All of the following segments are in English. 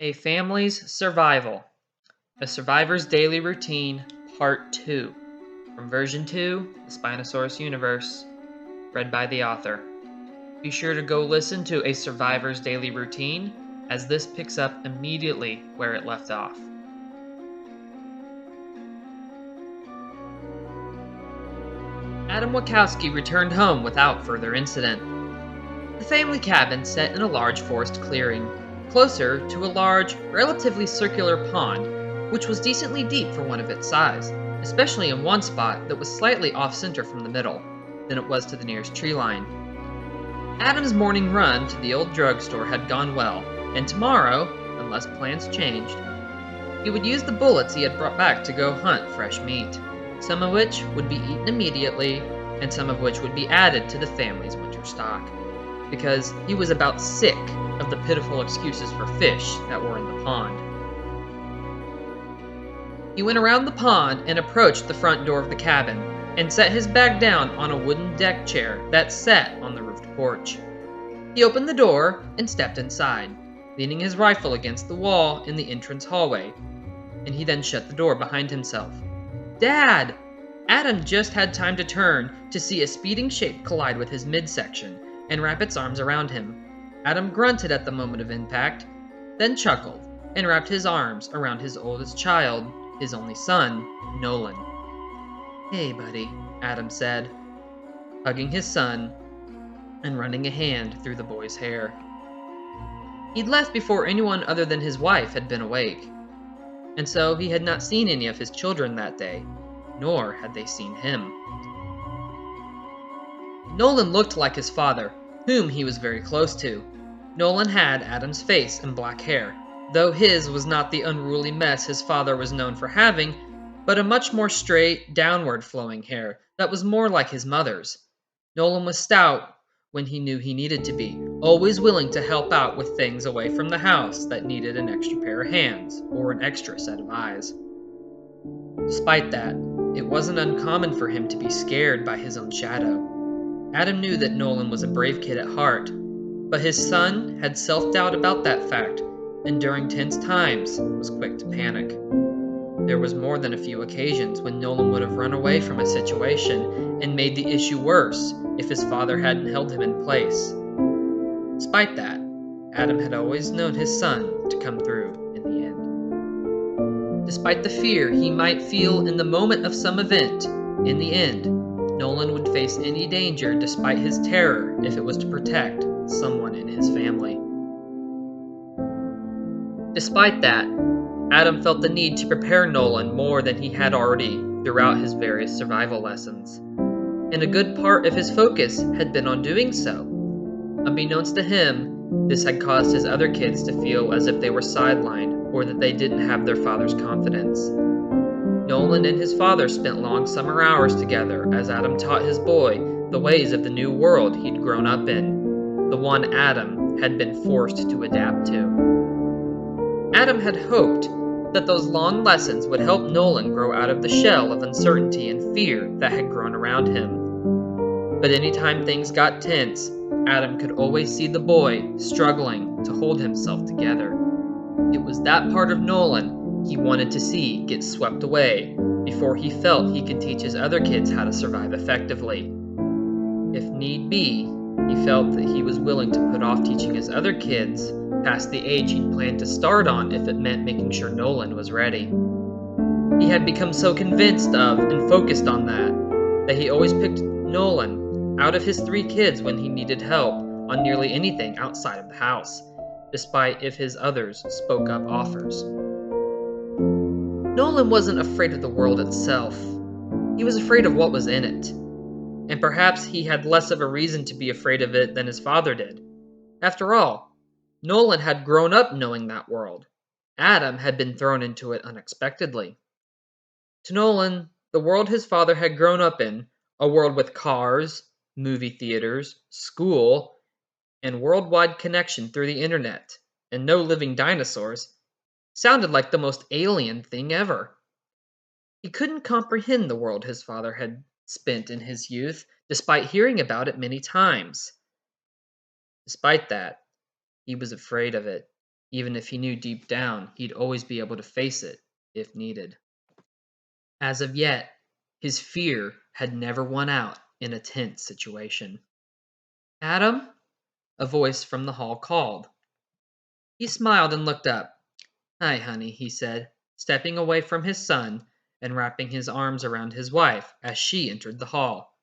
A Family's Survival, A Survivor's Daily Routine, Part 2, from Version 2, The Spinosaurus Universe, read by the author. Be sure to go listen to A Survivor's Daily Routine, as this picks up immediately where it left off. Adam Wachowski returned home without further incident. The family cabin sat in a large forest clearing, closer to a large, relatively circular pond, which was decently deep for one of its size, especially in one spot that was slightly off-center from the middle, than it was to the nearest tree line. Adam's morning run to the old drugstore had gone well, and tomorrow, unless plans changed, he would use the bullets he had brought back to go hunt fresh meat, some of which would be eaten immediately, and some of which would be added to the family's winter stock, because he was about sick of the pitiful excuses for fish that were in the pond. He went around the pond and approached the front door of the cabin, and set his bag down on a wooden deck chair that sat on the roofed porch. He opened the door and stepped inside, leaning his rifle against the wall in the entrance hallway, and he then shut the door behind himself. "Dad!" Adam just had time to turn to see a speeding shape collide with his midsection and wrap its arms around him. Adam grunted at the moment of impact, then chuckled and wrapped his arms around his oldest child, his only son, Nolan. "Hey, buddy," Adam said, hugging his son and running a hand through the boy's hair. He'd left before anyone other than his wife had been awake, and so he had not seen any of his children that day, nor had they seen him. Nolan looked like his father, whom he was very close to. Nolan had Adam's face and black hair, though his was not the unruly mess his father was known for having, but a much more straight, downward-flowing hair that was more like his mother's. Nolan was stout when he knew he needed to be, always willing to help out with things away from the house that needed an extra pair of hands or an extra set of eyes. Despite that, it wasn't uncommon for him to be scared by his own shadow. Adam knew that Nolan was a brave kid at heart, but his son had self-doubt about that fact, and during tense times was quick to panic. There was more than a few occasions when Nolan would have run away from a situation and made the issue worse if his father hadn't held him in place. Despite that, Adam had always known his son to come through in the end. Despite the fear he might feel in the moment of some event, in the end, Nolan would face any danger despite his terror if it was to protect someone in his family. Despite that, Adam felt the need to prepare Nolan more than he had already throughout his various survival lessons, and a good part of his focus had been on doing so. Unbeknownst to him, this had caused his other kids to feel as if they were sidelined or that they didn't have their father's confidence. Nolan and his father spent long summer hours together as Adam taught his boy the ways of the new world he'd grown up in, the one Adam had been forced to adapt to. Adam had hoped that those long lessons would help Nolan grow out of the shell of uncertainty and fear that had grown around him. But anytime things got tense, Adam could always see the boy struggling to hold himself together. It was that part of Nolan he wanted to see get swept away before he felt he could teach his other kids how to survive effectively. If need be, he felt that he was willing to put off teaching his other kids past the age he'd planned to start on if it meant making sure Nolan was ready. He had become so convinced of and focused on that he always picked Nolan out of his 3 kids when he needed help on nearly anything outside of the house, despite if his others spoke up offers. Nolan wasn't afraid of the world itself. He was afraid of what was in it. And perhaps he had less of a reason to be afraid of it than his father did. After all, Nolan had grown up knowing that world. Adam had been thrown into it unexpectedly. To Nolan, the world his father had grown up in, a world with cars, movie theaters, school, and worldwide connection through the internet, and no living dinosaurs, sounded like the most alien thing ever. He couldn't comprehend the world his father had spent in his youth, despite hearing about it many times. Despite that, he was afraid of it. even if he knew deep down he'd always be able to face it if needed. As of yet, his fear had never won out in a tense situation. Adam? A voice from the hall called. He smiled and looked up. Hi, honey, he said, stepping away from his son and wrapping his arms around his wife as she entered the hall.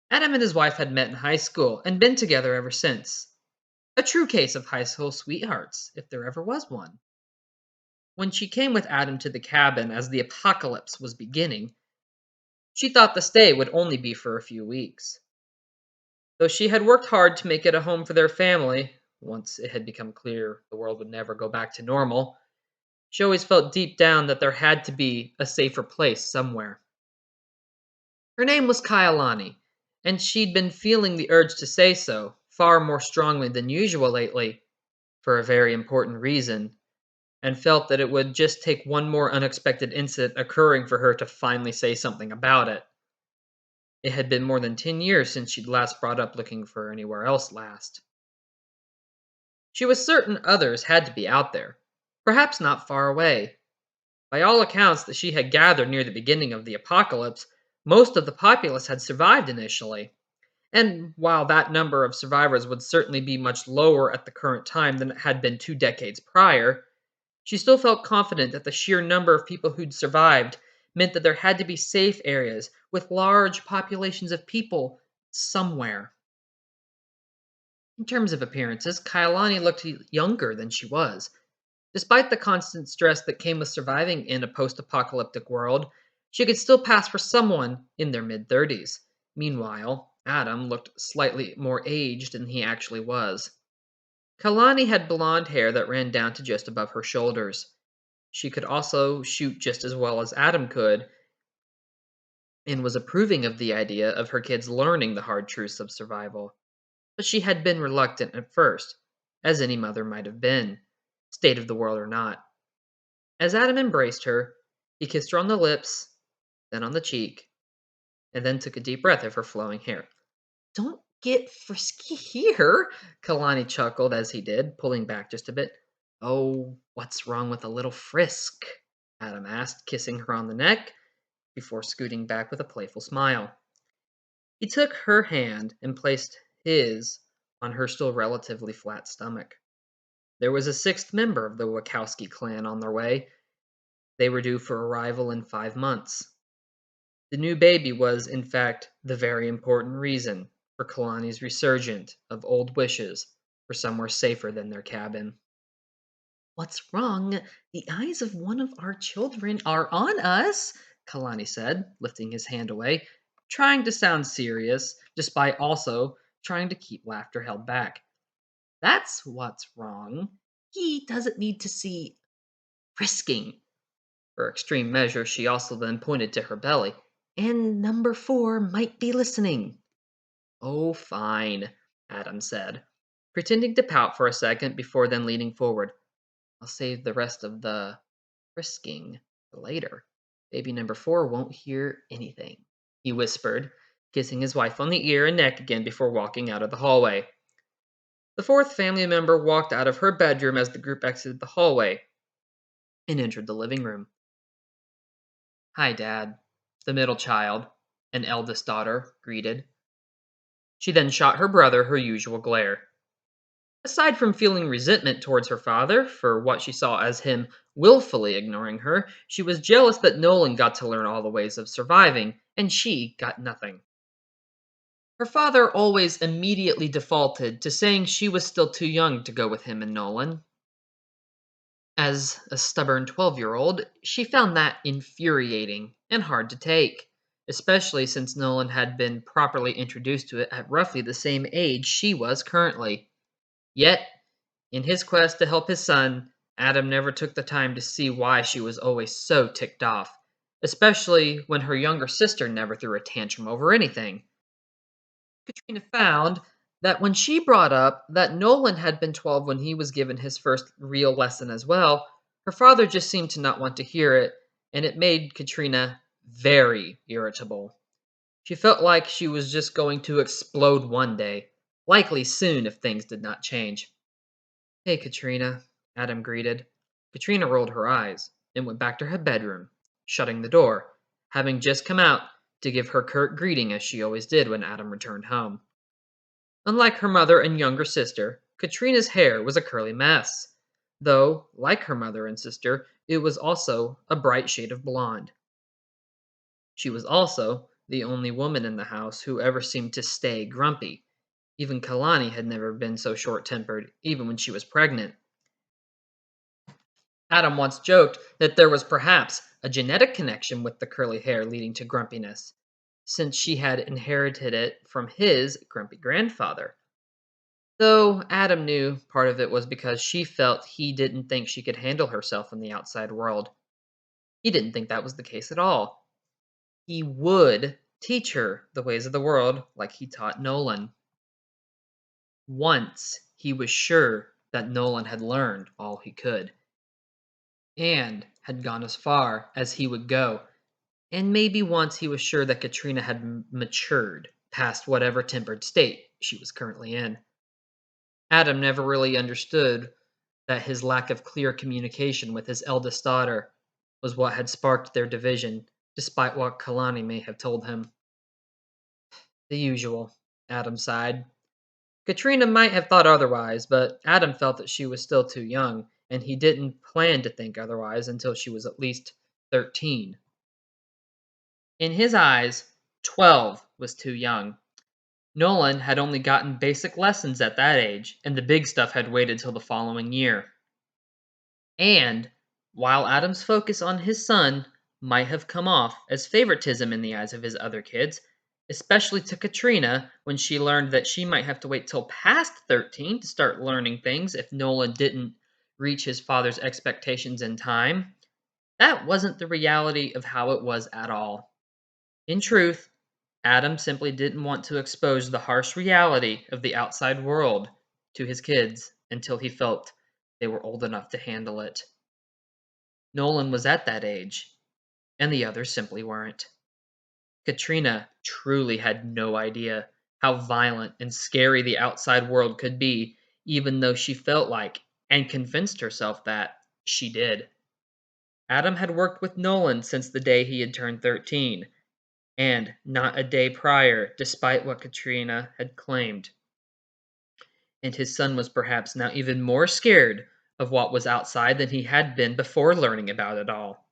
Adam and his wife had met in high school and been together ever since. A true case of high school sweethearts, if there ever was one. When she came with Adam to the cabin as the apocalypse was beginning, she thought the stay would only be for a few weeks. Though she had worked hard to make it a home for their family, once it had become clear the world would never go back to normal, she always felt deep down that there had to be a safer place somewhere. Her name was Kyalani, and she'd been feeling the urge to say so far more strongly than usual lately, for a very important reason, and felt that it would just take one more unexpected incident occurring for her to finally say something about it. It had been more than 10 years since she'd last brought up looking for anywhere else last. She was certain others had to be out there, perhaps not far away. By all accounts that she had gathered near the beginning of the apocalypse, most of the populace had survived initially. And while that number of survivors would certainly be much lower at the current time than it had been 2 decades prior, she still felt confident that the sheer number of people who'd survived meant that there had to be safe areas with large populations of people somewhere. In terms of appearances, Kailani looked younger than she was. Despite the constant stress that came with surviving in a post apocalyptic world, she could still pass for someone in their mid 30s. Meanwhile, Adam looked slightly more aged than he actually was. Kalani had blonde hair that ran down to just above her shoulders. She could also shoot just as well as Adam could, and was approving of the idea of her kids learning the hard truths of survival. But she had been reluctant at first, as any mother might have been, state of the world or not. As Adam embraced her, he kissed her on the lips, then on the cheek, and then took a deep breath of her flowing hair. Don't get frisky here, Kalani chuckled as he did, pulling back just a bit. Oh, what's wrong with a little frisk? Adam asked, kissing her on the neck before scooting back with a playful smile. He took her hand and placed his on her still relatively flat stomach. There was a sixth member of the Wachowski clan on their way. They were due for arrival in 5 months. The new baby was, in fact, the very important reason for Kalani's resurgent of old wishes for somewhere safer than their cabin. What's wrong? The eyes of one of our children are on us, Kalani said, lifting his hand away, trying to sound serious, despite also trying to keep laughter held back. That's what's wrong. He doesn't need to see frisking. For extreme measure, she also then pointed to her belly. And number 4 might be listening. Oh, fine, Adam said, pretending to pout for a second before then leaning forward. I'll save the rest of the frisking for later. Baby number 4 won't hear anything, he whispered, kissing his wife on the ear and neck again before walking out of the hallway. The fourth family member walked out of her bedroom as the group exited the hallway and entered the living room. Hi, Dad, the middle child, an eldest daughter, greeted. She then shot her brother her usual glare. Aside from feeling resentment towards her father for what she saw as him willfully ignoring her, she was jealous that Nolan got to learn all the ways of surviving, and she got nothing. Her father always immediately defaulted to saying she was still too young to go with him and Nolan. As a stubborn 12-year-old, she found that infuriating and hard to take, especially since Nolan had been properly introduced to it at roughly the same age she was currently. Yet, in his quest to help his son, Adam never took the time to see why she was always so ticked off, especially when her younger sister never threw a tantrum over anything. Katrina found that when she brought up that Nolan had been 12 when he was given his first real lesson as well, her father just seemed to not want to hear it, and it made Katrina very irritable. She felt like she was just going to explode one day, likely soon if things did not change. Hey, Katrina, Adam greeted. Katrina rolled her eyes and went back to her bedroom, shutting the door, having just come out to give her curt greeting as she always did when Adam returned home. Unlike her mother and younger sister, Katrina's hair was a curly mess, though, like her mother and sister, it was also a bright shade of blonde. She was also the only woman in the house who ever seemed to stay grumpy. Even Kalani had never been so short tempered, even when she was pregnant. Adam once joked that there was perhaps a genetic connection with the curly hair leading to grumpiness, since she had inherited it from his grumpy grandfather. Though Adam knew part of it was because she felt he didn't think she could handle herself in the outside world. He didn't think that was the case at all. He would teach her the ways of the world like he taught Nolan. Once he was sure that Nolan had learned all he could, and had gone as far as he would go, and maybe once he was sure that Katrina had matured past whatever tempered state she was currently in. Adam never really understood that his lack of clear communication with his eldest daughter was what had sparked their division, despite what Kalani may have told him. The usual, Adam sighed. Katrina might have thought otherwise, but Adam felt that she was still too young, and he didn't plan to think otherwise until she was at least 13. In his eyes, 12 was too young. Nolan had only gotten basic lessons at that age, and the big stuff had waited till the following year. And, while Adam's focus on his son might have come off as favoritism in the eyes of his other kids, especially to Katrina when she learned that she might have to wait till past 13 to start learning things if Nolan didn't reach his father's expectations in time, that wasn't the reality of how it was at all. In truth, Adam simply didn't want to expose the harsh reality of the outside world to his kids until he felt they were old enough to handle it. Nolan was at that age, and the others simply weren't. Katrina truly had no idea how violent and scary the outside world could be, even though she felt like, and convinced herself that, she did. Adam had worked with Nolan since the day he had turned 13, and not a day prior, despite what Katrina had claimed. And his son was perhaps now even more scared of what was outside than he had been before learning about it all.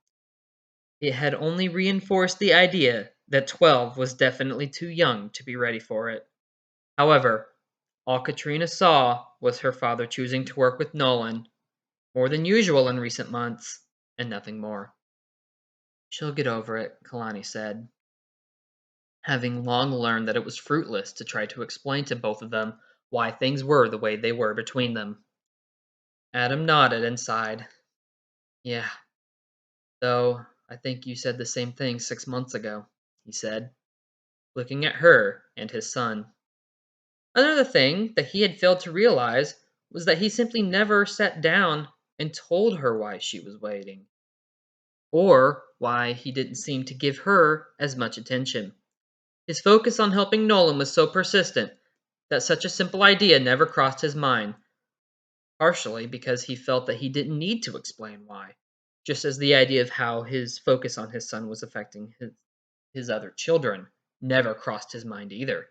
It had only reinforced the idea that 12 was definitely too young to be ready for it. However, all Katrina saw was her father choosing to work with Nolan, more than usual in recent months, and nothing more. She'll get over it, Kalani said, having long learned that it was fruitless to try to explain to both of them why things were the way they were between them. Adam nodded and sighed. Yeah, though I think you said the same thing 6 months ago, he said, looking at her and his son. Another thing that he had failed to realize was that he simply never sat down and told her why she was waiting, or why he didn't seem to give her as much attention. His focus on helping Nolan was so persistent that such a simple idea never crossed his mind, partially because he felt that he didn't need to explain why, just as the idea of how his focus on his son was affecting his other children never crossed his mind either.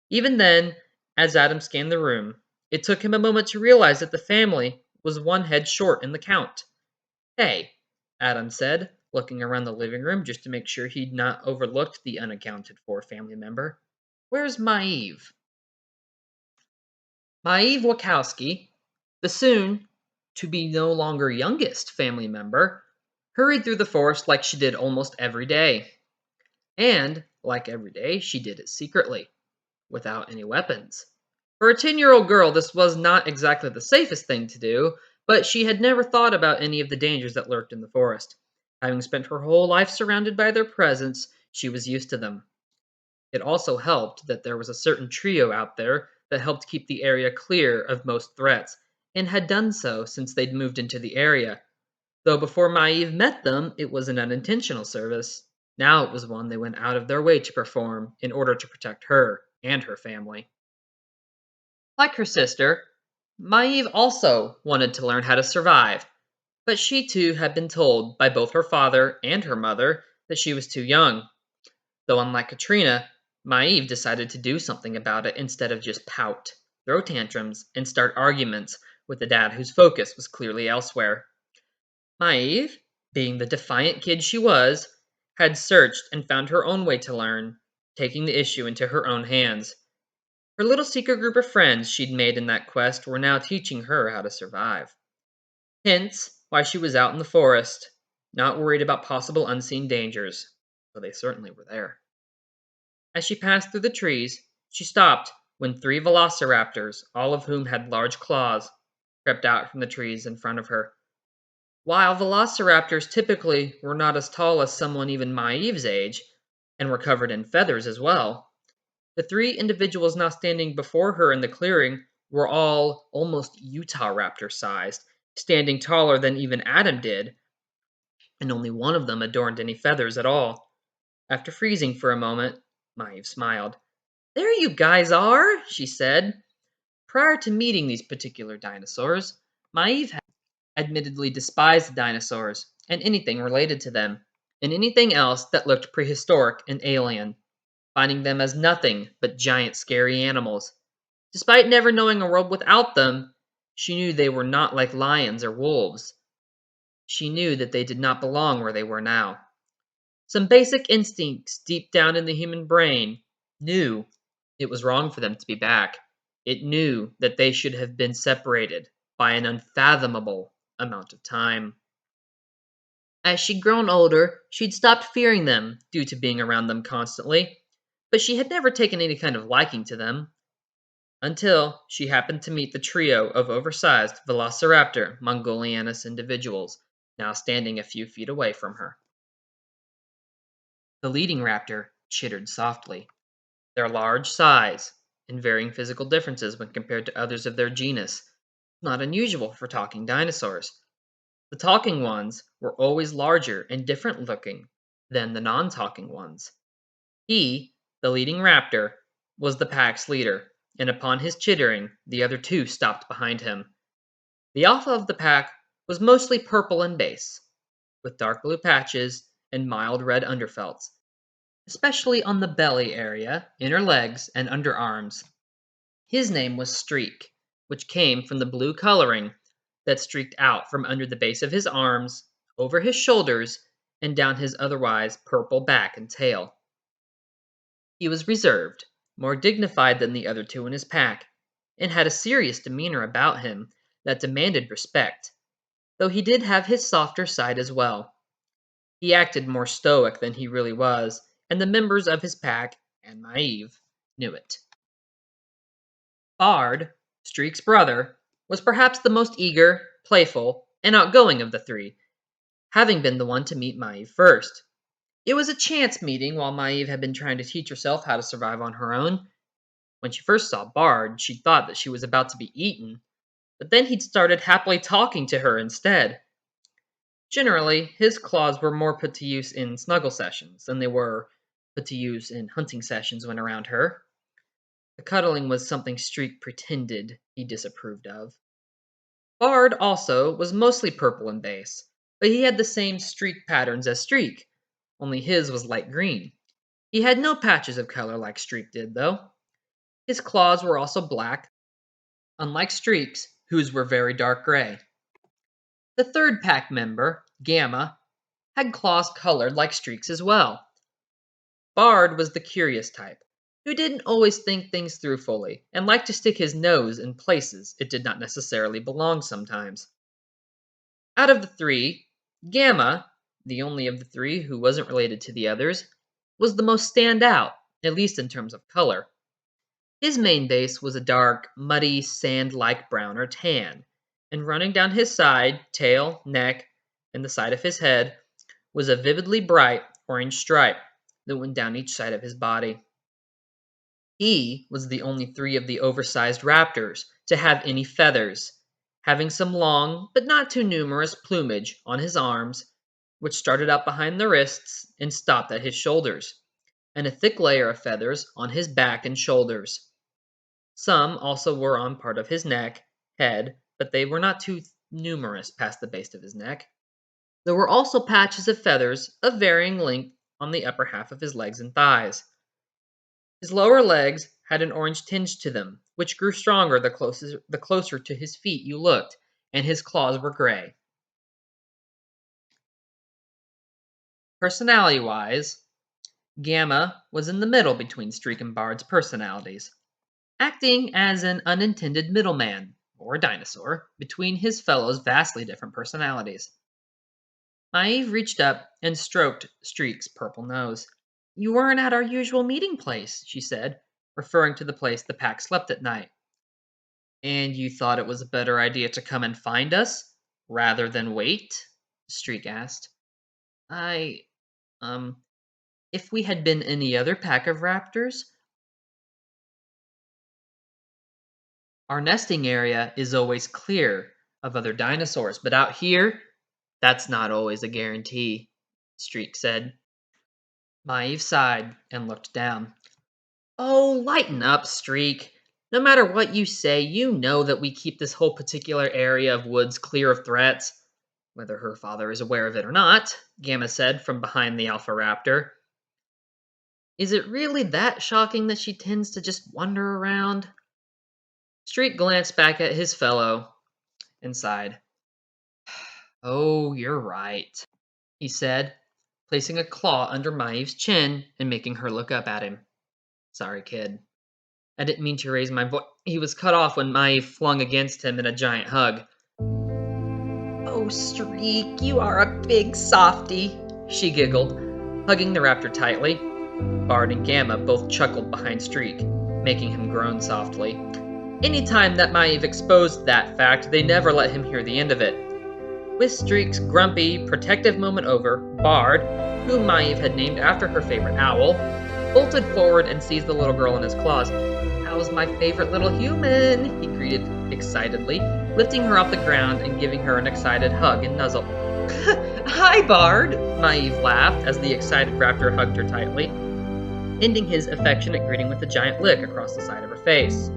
Even then, as Adam scanned the room, it took him a moment to realize that the family was one head short in the count. Hey, Adam said, looking around the living room just to make sure he'd not overlooked the unaccounted for family member. Where's Maeve? Maeve Wachowski, the soon to be no longer youngest family member, hurried through the forest like she did almost every day. And, like every day, she did it secretly, without any weapons. For a 10-year-old girl, this was not exactly the safest thing to do, but she had never thought about any of the dangers that lurked in the forest. Having spent her whole life surrounded by their presence, she was used to them. It also helped that there was a certain trio out there that helped keep the area clear of most threats, and had done so since they'd moved into the area. Though before Maeve met them, it was an unintentional service. Now it was one they went out of their way to perform in order to protect her and her family. Like her sister, Maeve also wanted to learn how to survive, but she too had been told by both her father and her mother that she was too young. Though unlike Katrina, Maeve decided to do something about it instead of just pout, throw tantrums, and start arguments with a dad whose focus was clearly elsewhere. Maeve, being the defiant kid she was, had searched and found her own way to learn, taking the issue into her own hands. Her little secret group of friends she'd made in that quest were now teaching her how to survive. Hence, why she was out in the forest, not worried about possible unseen dangers, though they certainly were there. As she passed through the trees, she stopped when three velociraptors, all of whom had large claws, crept out from the trees in front of her. While velociraptors typically were not as tall as someone even Maeve's age, and were covered in feathers as well, the three individuals now standing before her in the clearing were all almost Utah raptor sized, standing taller than even Adam did, and only one of them adorned any feathers at all. After freezing for a moment, Maeve smiled. "There you guys are," she said. Prior to meeting these particular dinosaurs, Maeve had admittedly despised dinosaurs and anything related to them, and anything else that looked prehistoric and alien, finding them as nothing but giant scary animals. Despite never knowing a world without them, she knew they were not like lions or wolves. She knew that they did not belong where they were now. Some basic instincts deep down in the human brain knew it was wrong for them to be back. It knew that they should have been separated by an unfathomable amount of time. As she'd grown older, she'd stopped fearing them due to being around them constantly, but she had never taken any kind of liking to them until she happened to meet the trio of oversized Velociraptor Mongolianus individuals, now standing a few feet away from her. The leading raptor chittered softly. Their large size and varying physical differences when compared to others of their genus, not unusual for talking dinosaurs. The talking ones were always larger and different looking than the non talking ones. He, the leading raptor, was the pack's leader, and upon his chittering, the other two stopped behind him. The alpha of the pack was mostly purple in base, with dark blue patches and mild red underfelts, especially on the belly area, inner legs, and underarms. His name was Streak, which came from the blue coloring that streaked out from under the base of his arms, over his shoulders, and down his otherwise purple back and tail. He was reserved, more dignified than the other two in his pack, and had a serious demeanor about him that demanded respect, though he did have his softer side as well. He acted more stoic than he really was, and the members of his pack, and Maeve, knew it. Bard, Streak's brother, was perhaps the most eager, playful, and outgoing of the three, having been the one to meet Maeve first. It was a chance meeting while Maeve had been trying to teach herself how to survive on her own. When she first saw Bard, she thought that she was about to be eaten, but then he'd started happily talking to her instead. Generally, his claws were more put to use in snuggle sessions than they were put to use in hunting sessions when around her. The cuddling was something Streak pretended he disapproved of. Bard also was mostly purple in base, but he had the same streak patterns as Streak, only his was light green. He had no patches of color like Streak did, though. His claws were also black, unlike Streak's, whose were very dark gray. The third pack member, Gamma, had claws colored like Streak's as well. Bard was the curious type, who didn't always think things through fully, and liked to stick his nose in places it did not necessarily belong sometimes. Out of the three, Gamma, the only of the three who wasn't related to the others, was the most stand out, at least in terms of color. His main base was a dark, muddy, sand-like brown or tan, and running down his side, tail, neck, and the side of his head was a vividly bright orange stripe that went down each side of his body. He was the only three of the oversized raptors to have any feathers, having some long but not too numerous plumage on his arms, which started out behind the wrists and stopped at his shoulders, and a thick layer of feathers on his back and shoulders. Some also were on part of his neck, head, but they were not too numerous past the base of his neck. There were also patches of feathers of varying length on the upper half of his legs and thighs. His lower legs had an orange tinge to them, which grew stronger the closer to his feet you looked, and his claws were gray. Personality-wise, Gamma was in the middle between Streak and Bard's personalities, acting as an unintended middleman, or dinosaur, between his fellows' vastly different personalities. Maeve reached up and stroked Streak's purple nose. "You weren't at our usual meeting place," she said, referring to the place the pack slept at night. "And you thought it was a better idea to come and find us, rather than wait?" Streak asked. I, um, if we had been any other pack of raptors, our nesting area is always clear of other dinosaurs, but out here, that's not always a guarantee," Streak said. Maeve sighed and looked down. "Oh, lighten up, Streak. No matter what you say, you know that we keep this whole particular area of woods clear of threats. Whether her father is aware of it or not," Gamma said from behind the Alpha Raptor. "Is it really that shocking that she tends to just wander around?" Streak glanced back at his fellow and sighed. "Oh, you're right," he said, placing a claw under Maeve's chin and making her look up at him. "Sorry, kid. I didn't mean to raise my voice." He was cut off when Maeve flung against him in a giant hug. "Oh, Streak, you are a big softy," she giggled, hugging the raptor tightly. Bard and Gamma both chuckled behind Streak, making him groan softly. Anytime that Maeve exposed that fact, they never let him hear the end of it. With Streak's grumpy, protective moment over, Bard, whom Maeve had named after her favorite owl, bolted forward and seized the little girl in his claws. "How's my favorite little human?" he greeted excitedly, lifting her off the ground and giving her an excited hug and nuzzle. "Hi, Bard!" Maeve laughed as the excited raptor hugged her tightly, ending his affectionate greeting with a giant lick across the side of her face.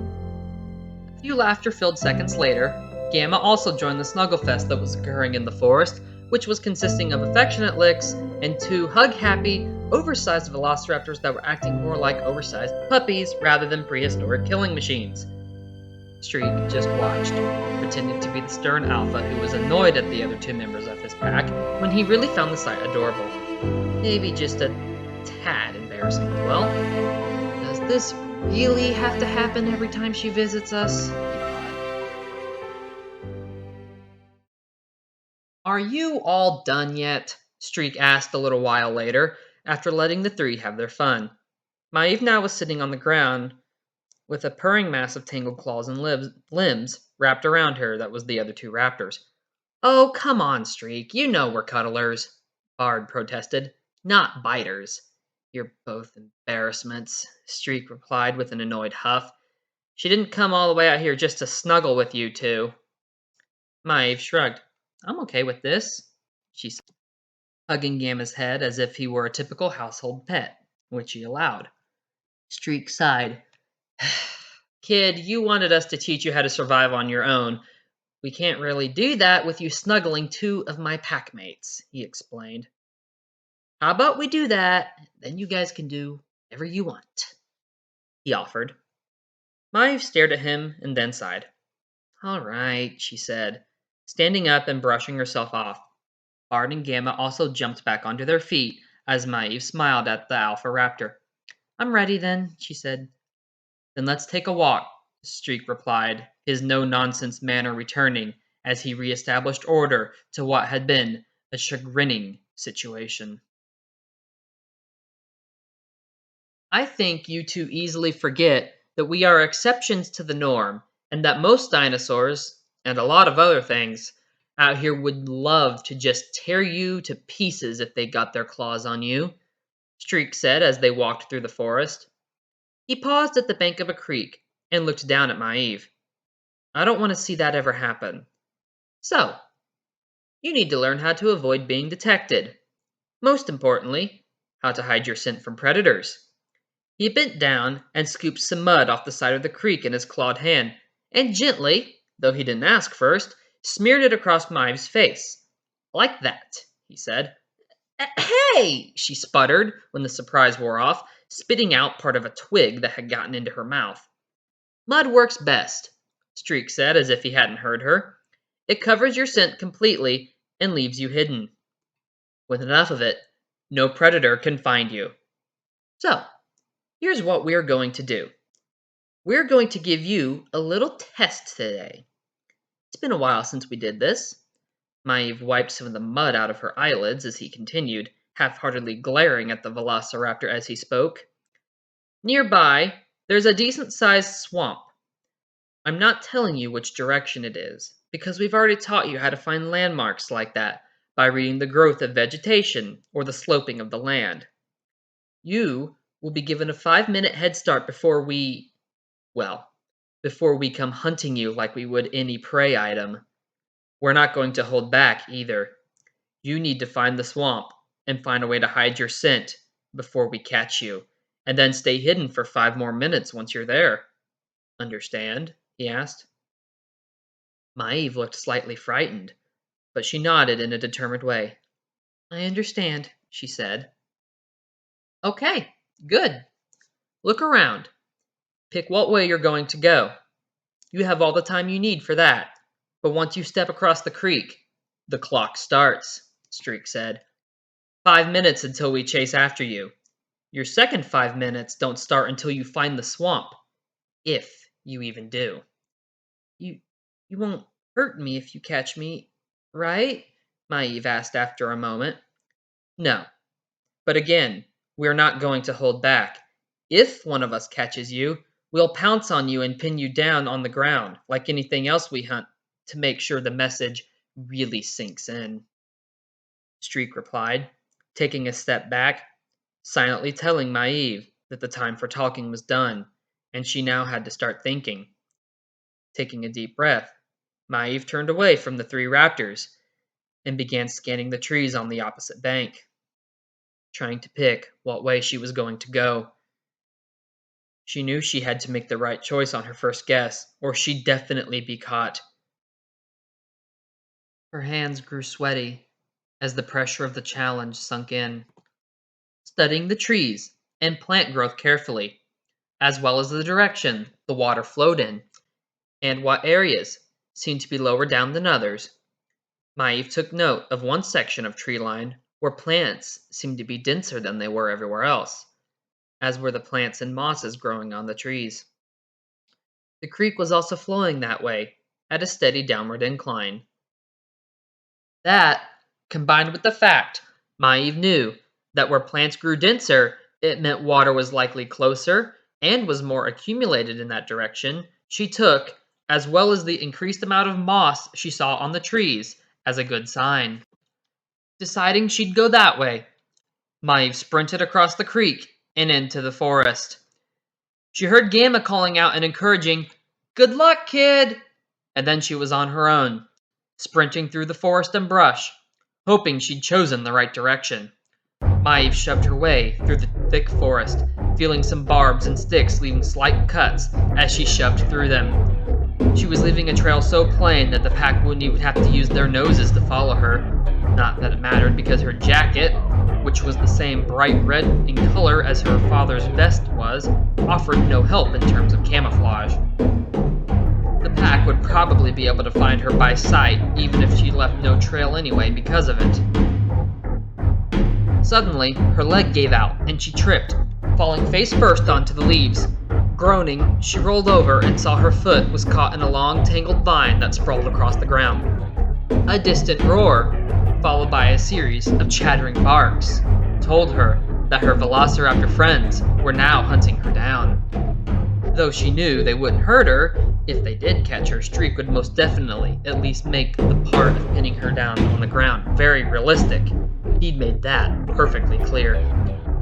A few laughter-filled seconds later, Gamma also joined the snuggle fest that was occurring in the forest, which was consisting of affectionate licks and two hug-happy, oversized velociraptors that were acting more like oversized puppies rather than prehistoric killing machines. Streak just watched, pretending to be the stern alpha who was annoyed at the other two members of his pack when he really found the sight adorable. Maybe just a tad embarrassing as well. Does this really have to happen every time she visits us? "Are you all done yet?" Streak asked a little while later, after letting the three have their fun. Maeve now was sitting on the ground with a purring mass of tangled claws and limbs wrapped around her that was the other two raptors. "Oh, come on, Streak. You know we're cuddlers," Bard protested. "Not biters." "You're both embarrassments," Streak replied with an annoyed huff. "She didn't come all the way out here just to snuggle with you two." Maeve shrugged. "I'm okay with this," she said, hugging Gamma's head as if he were a typical household pet, which he allowed. Streak sighed. "Kid, you wanted us to teach you how to survive on your own. We can't really do that with you snuggling two of my packmates," he explained. "How about we do that, then you guys can do whatever you want," he offered. Maeve stared at him and then sighed. "All right," she said, standing up and brushing herself off. Bard and Gamma also jumped back onto their feet as Maeve smiled at the Alpha Raptor. "I'm ready then," she said. "Then let's take a walk," Streak replied, his no-nonsense manner returning as he re-established order to what had been a chagrining situation. "I think you two easily forget that we are exceptions to the norm, and that most dinosaurs, and a lot of other things, out here would love to just tear you to pieces if they got their claws on you," Streak said as they walked through the forest. He paused at the bank of a creek and looked down at Maeve. "I don't want to see that ever happen. So, you need to learn how to avoid being detected. Most importantly, how to hide your scent from predators." He bent down and scooped some mud off the side of the creek in his clawed hand, and gently, though he didn't ask first, smeared it across Maeve's face. Like that, he said. Hey! She sputtered when the surprise wore off, spitting out part of a twig that had gotten into her mouth. Mud works best, Streak said as if he hadn't heard her. It covers your scent completely and leaves you hidden. With enough of it, no predator can find you. So, here's what we're going to do. We're going to give you a little test today. It's been a while since we did this. Maeve wiped some of the mud out of her eyelids as he continued, half-heartedly glaring at the velociraptor as he spoke. Nearby, there's a decent-sized swamp. I'm not telling you which direction it is, because we've already taught you how to find landmarks like that by reading the growth of vegetation or the sloping of the land. You will be given a 5-minute head start before we come hunting you like we would any prey item. We're not going to hold back either. You need to find the swamp and find a way to hide your scent before we catch you, and then stay hidden for 5 more minutes once you're there. Understand? He asked. Maeve looked slightly frightened, but she nodded in a determined way. I understand, she said. Okay, good. Look around. Pick what way you're going to go. You have all the time you need for that. But once you step across the creek, the clock starts, Streak said. 5 minutes until we chase after you. Your second 5 minutes don't start until you find the swamp. If you even do. You won't hurt me if you catch me, right? Maeve asked after a moment. No. But again, we're not going to hold back. If one of us catches you, we'll pounce on you and pin you down on the ground, like anything else we hunt, to make sure the message really sinks in. Streak replied, taking a step back, silently telling Maeve that the time for talking was done, and she now had to start thinking. Taking a deep breath, Maeve turned away from the 3 raptors and began scanning the trees on the opposite bank, trying to pick what way she was going to go. She knew she had to make the right choice on her first guess, or she'd definitely be caught. Her hands grew sweaty as the pressure of the challenge sunk in. Studying the trees and plant growth carefully, as well as the direction the water flowed in, and what areas seemed to be lower down than others, Maeve took note of one section of tree line where plants seemed to be denser than they were everywhere else, as were the plants and mosses growing on the trees. The creek was also flowing that way, at a steady downward incline. That, combined with the fact Maeve knew that where plants grew denser, it meant water was likely closer and was more accumulated in that direction, she took, as well as the increased amount of moss she saw on the trees, as a good sign. Deciding she'd go that way, Maeve sprinted across the creek and into the forest. She heard Gamma calling out an encouraging, "Good luck, kid!" And then she was on her own, sprinting through the forest and brush, hoping she'd chosen the right direction. Maeve shoved her way through the thick forest, feeling some barbs and sticks leaving slight cuts as she shoved through them. She was leaving a trail so plain that the pack wouldn't even have to use their noses to follow her. Not that it mattered, because her jacket, which was the same bright red in color as her father's vest was, offered no help in terms of camouflage. The pack would probably be able to find her by sight, even if she left no trail anyway because of it. Suddenly, her leg gave out, and she tripped, falling face first onto the leaves. Groaning, she rolled over and saw her foot was caught in a long, tangled vine that sprawled across the ground. A distant roar, followed by a series of chattering barks, told her that her velociraptor friends were now hunting her down. Though she knew they wouldn't hurt her, if they did catch her, Streak would most definitely at least make the part of pinning her down on the ground very realistic. He'd made that perfectly clear.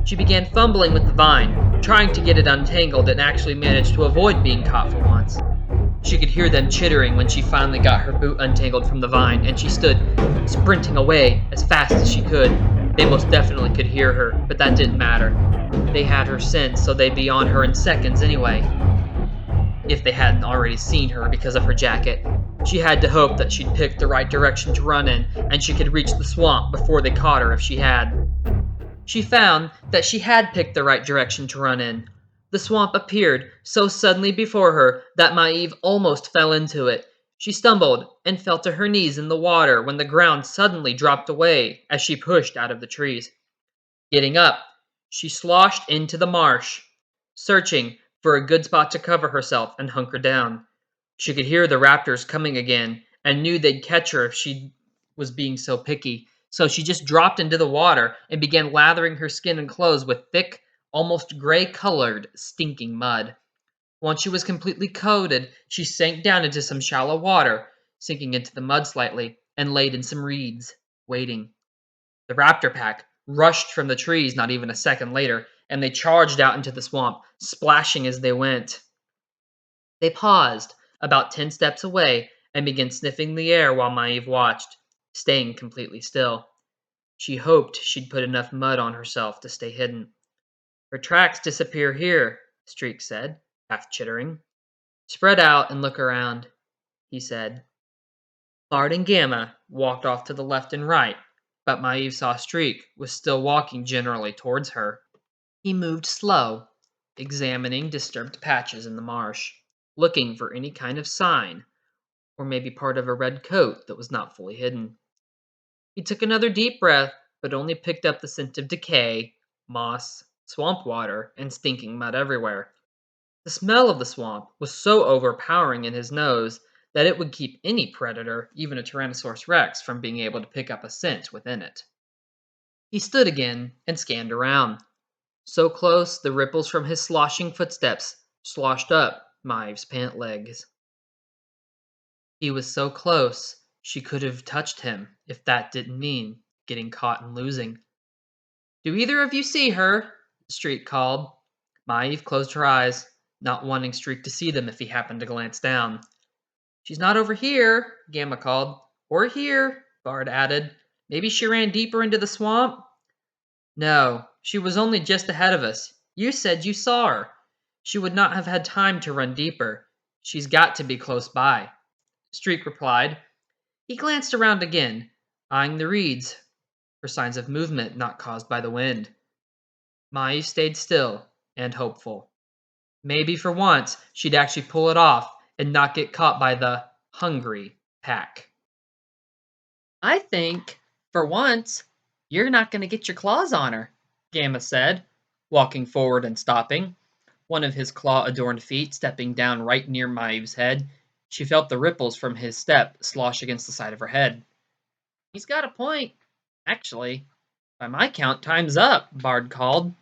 She began fumbling with the vine, trying to get it untangled, and actually managed to avoid being caught for once. She could hear them chittering when she finally got her boot untangled from the vine, and she stood, sprinting away as fast as she could. They most definitely could hear her, but that didn't matter. They had her scent, so they'd be on her in seconds anyway. If they hadn't already seen her because of her jacket. She had to hope that she'd picked the right direction to run in, and she could reach the swamp before they caught her if she had. She found that she had picked the right direction to run in. The swamp appeared so suddenly before her that Maeve almost fell into it. She stumbled and fell to her knees in the water when the ground suddenly dropped away as she pushed out of the trees. Getting up, she sloshed into the marsh, searching for a good spot to cover herself and hunker down. She could hear the raptors coming again and knew they'd catch her if she was being so picky. So she just dropped into the water and began lathering her skin and clothes with thick, almost gray colored, stinking mud. Once she was completely coated, she sank down into some shallow water, sinking into the mud slightly, and laid in some reeds, waiting. The raptor pack rushed from the trees not even a second later, and they charged out into the swamp, splashing as they went. They paused about 10 steps away and began sniffing the air while Maeve watched, staying completely still. She hoped she'd put enough mud on herself to stay hidden. Her tracks disappear here, Streak said, half chittering. Spread out and look around, he said. Bard and Gamma walked off to the left and right, but Maeve saw Streak was still walking generally towards her. He moved slow, examining disturbed patches in the marsh, looking for any kind of sign, or maybe part of a red coat that was not fully hidden. He took another deep breath, but only picked up the scent of decay, moss, swamp water, and stinking mud everywhere. The smell of the swamp was so overpowering in his nose that it would keep any predator, even a Tyrannosaurus rex, from being able to pick up a scent within it. He stood again and scanned around. So close, the ripples from his sloshing footsteps sloshed up Maeve's pant legs. He was so close, she could have touched him if that didn't mean getting caught and losing. Do either of you see her? Streak called. Maeve closed her eyes, not wanting Streak to see them if he happened to glance down. She's not over here, Gamma called. Or here, Bard added. Maybe she ran deeper into the swamp? No, she was only just ahead of us. You said you saw her. She would not have had time to run deeper. She's got to be close by. Streak replied. He glanced around again, eyeing the reeds for signs of movement not caused by the wind. Maeve stayed still and hopeful. Maybe for once she'd actually pull it off and not get caught by the hungry pack. I think, for once, you're not going to get your claws on her, Gamma said, walking forward and stopping, one of his claw-adorned feet stepping down right near Maeve's head. She felt the ripples from his step slosh against the side of her head. He's got a point. Actually, by my count, time's up, Bard called.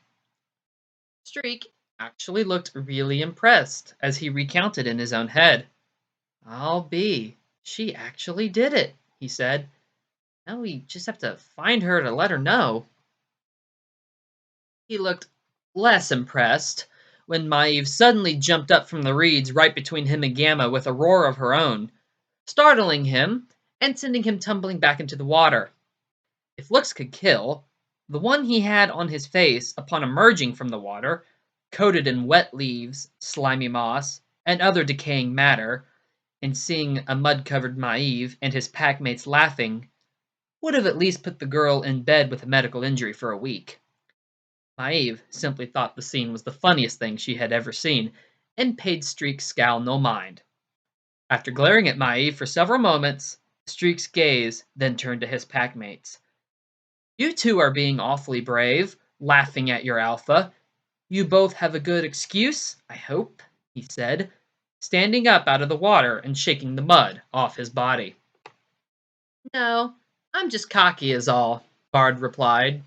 Streak actually looked really impressed as he recounted in his own head. I'll be. She actually did it, he said. Now we just have to find her to let her know. He looked less impressed when Maeve suddenly jumped up from the reeds right between him and Gamma with a roar of her own, startling him and sending him tumbling back into the water. If looks could kill, the one he had on his face upon emerging from the water, coated in wet leaves, slimy moss, and other decaying matter, and seeing a mud-covered Maeve and his packmates laughing, would have at least put the girl in bed with a medical injury for a week. Maeve simply thought the scene was the funniest thing she had ever seen, and paid Streak's scowl no mind. After glaring at Maeve for several moments, Streak's gaze then turned to his packmates. You two are being awfully brave, laughing at your alpha. You both have a good excuse, I hope, he said, standing up out of the water and shaking the mud off his body. No, I'm just cocky is all, Bard replied.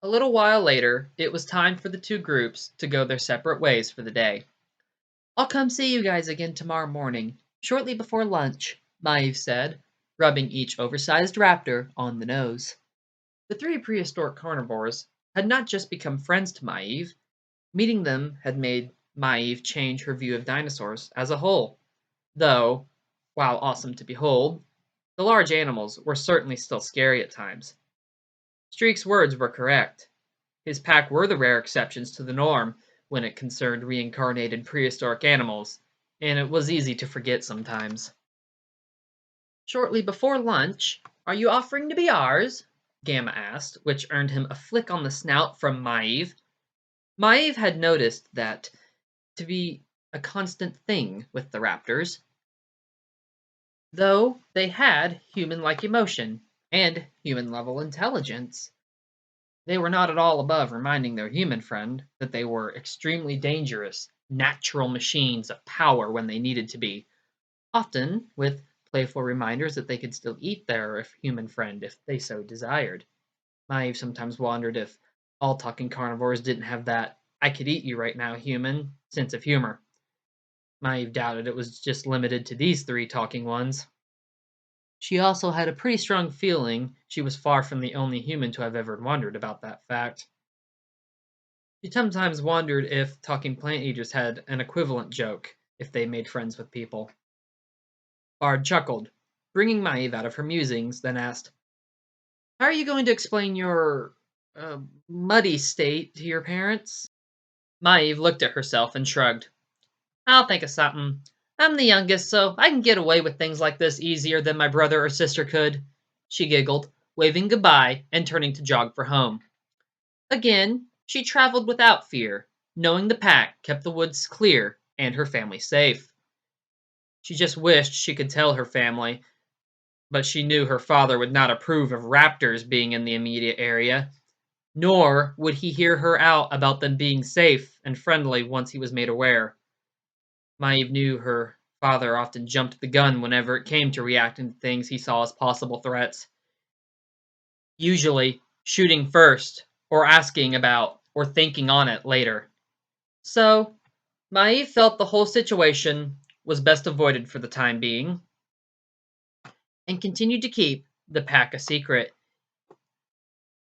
A little while later, it was time for the two groups to go their separate ways for the day. I'll come see you guys again tomorrow morning, shortly before lunch, Maeve said, rubbing each oversized raptor on the nose. The three prehistoric carnivores had not just become friends to Maeve. Meeting them had made Maeve change her view of dinosaurs as a whole. Though, while awesome to behold, the large animals were certainly still scary at times. Streak's words were correct. His pack were the rare exceptions to the norm when it concerned reincarnated prehistoric animals, and it was easy to forget sometimes. Shortly before lunch, "Are you offering to be ours?" Gamma asked, which earned him a flick on the snout from Maeve. Maeve had noticed that to be a constant thing with the raptors, though they had human-like emotion and human-level intelligence. They were not at all above reminding their human friend that they were extremely dangerous, natural machines of power when they needed to be, often with playful reminders that they could still eat their human friend if they so desired. Maeve sometimes wondered if all talking carnivores didn't have that "I could eat you right now, human" sense of humor. Maeve doubted it was just limited to these three talking ones. She also had a pretty strong feeling she was far from the only human to have ever wondered about that fact. She sometimes wondered if talking plant eaters had an equivalent joke if they made friends with people. Bard chuckled, bringing Maeve out of her musings, then asked, "How are you going to explain your muddy state to your parents?" Maeve looked at herself and shrugged. "I'll think of something. I'm the youngest, so I can get away with things like this easier than my brother or sister could." She giggled, waving goodbye and turning to jog for home. Again, she traveled without fear, knowing the pack kept the woods clear and her family safe. She just wished she could tell her family, but she knew her father would not approve of raptors being in the immediate area, nor would he hear her out about them being safe and friendly once he was made aware. Maeve knew her father often jumped the gun whenever it came to reacting to things he saw as possible threats, usually shooting first, or asking about or thinking on it later. So, Maeve felt the whole situation was best avoided for the time being, and continued to keep the pack a secret,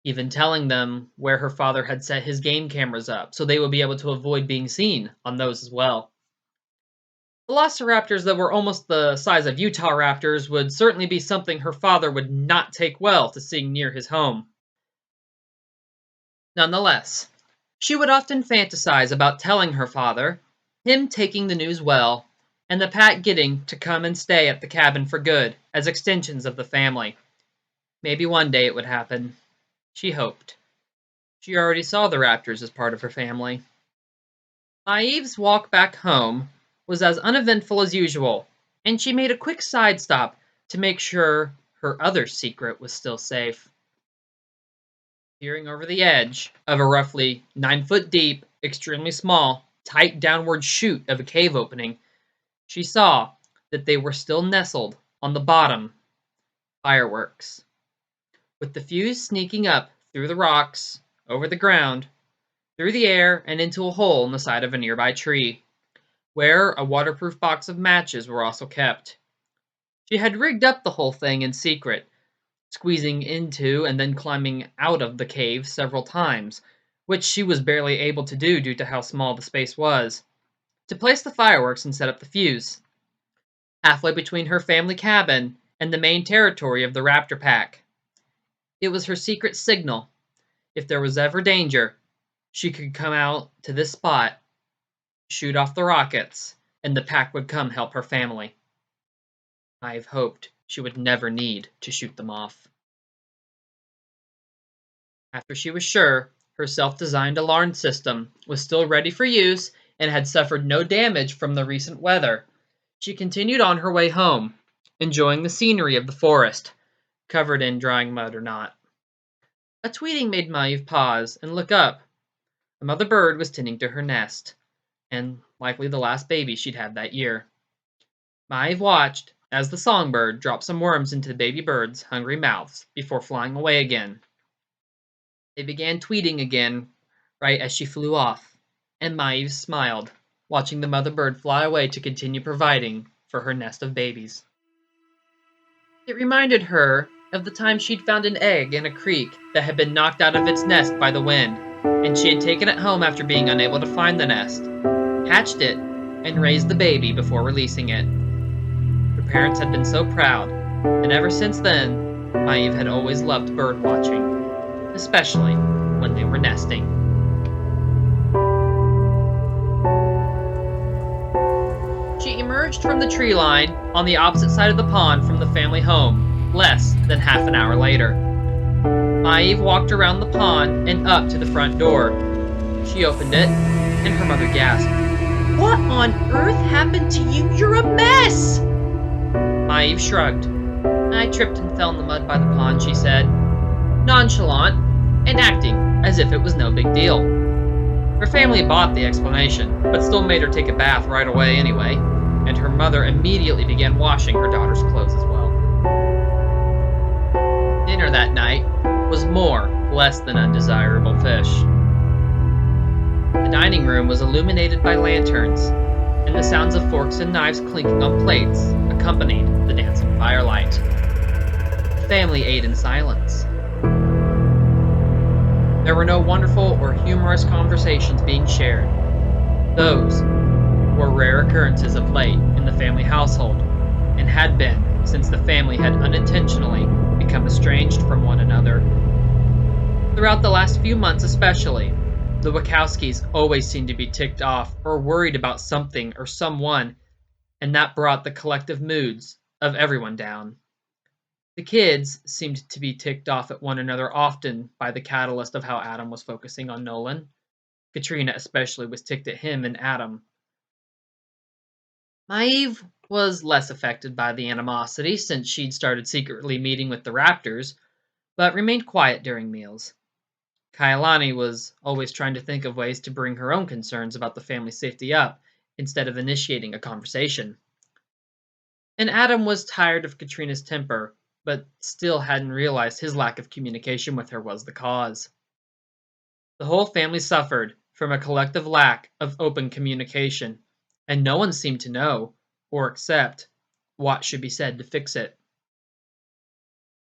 even telling them where her father had set his game cameras up so they would be able to avoid being seen on those as well. Velociraptors that were almost the size of Utah raptors would certainly be something her father would not take well to seeing near his home. Nonetheless, she would often fantasize about telling her father, him taking the news well, and the pack getting to come and stay at the cabin for good as extensions of the family. Maybe one day it would happen. She hoped. She already saw the raptors as part of her family. Maeve's walk back home was as uneventful as usual, and she made a quick side stop to make sure her other secret was still safe. Peering over the edge of a roughly 9 foot deep, extremely small, tight downward chute of a cave opening, she saw that they were still nestled on the bottom fireworks, with the fuse sneaking up through the rocks, over the ground, through the air, and into a hole in the side of a nearby tree, where a waterproof box of matches were also kept. She had rigged up the whole thing in secret, squeezing into and then climbing out of the cave several times, which she was barely able to do due to how small the space was, to place the fireworks and set up the fuse, halfway between her family cabin and the main territory of the raptor pack. It was her secret signal. If there was ever danger, she could come out to this spot, shoot off the rockets, and the pack would come help her family. I've hoped she would never need to shoot them off. After she was sure her self-designed alarm system was still ready for use and had suffered no damage from the recent weather, she continued on her way home, enjoying the scenery of the forest, covered in drying mud or not. A tweeting made Maeve pause and look up. A mother bird was tending to her nest, and likely the last baby she'd had that year. Maeve watched as the songbird dropped some worms into the baby bird's hungry mouths before flying away again. They began tweeting again right as she flew off, and Maeve smiled, watching the mother bird fly away to continue providing for her nest of babies. It reminded her of the time she'd found an egg in a creek that had been knocked out of its nest by the wind, and she had taken it home after being unable to find the nest, hatched it, and raised the baby before releasing it. Her parents had been so proud, and ever since then, Maeve had always loved bird watching, especially when they were nesting. She emerged from the tree line on the opposite side of the pond from the family home less than half an hour later. Maeve walked around the pond and up to the front door. She opened it, and her mother gasped. "What on earth happened to you? You're a mess!" Maeve shrugged. "I tripped and fell in the mud by the pond," she said, nonchalant and acting as if it was no big deal. Her family bought the explanation, but still made her take a bath right away anyway, and her mother immediately began washing her daughter's clothes as well. Dinner that night was more less than undesirable fish. The dining room was illuminated by lanterns, and the sounds of forks and knives clinking on plates accompanied the dancing firelight. The family ate in silence. There were no wonderful or humorous conversations being shared. Those were rare occurrences of late in the family household, and had been since the family had unintentionally become estranged from one another. Throughout the last few months especially, the Wachowskis always seemed to be ticked off or worried about something or someone, and that brought the collective moods of everyone down. The kids seemed to be ticked off at one another often by the catalyst of how Adam was focusing on Nolan. Katrina especially was ticked at him and Adam. Maeve was less affected by the animosity since she'd started secretly meeting with the Raptors, but remained quiet during meals. Kailani was always trying to think of ways to bring her own concerns about the family's safety up instead of initiating a conversation. And Adam was tired of Katrina's temper, but still hadn't realized his lack of communication with her was the cause. The whole family suffered from a collective lack of open communication, and no one seemed to know or accept what should be said to fix it.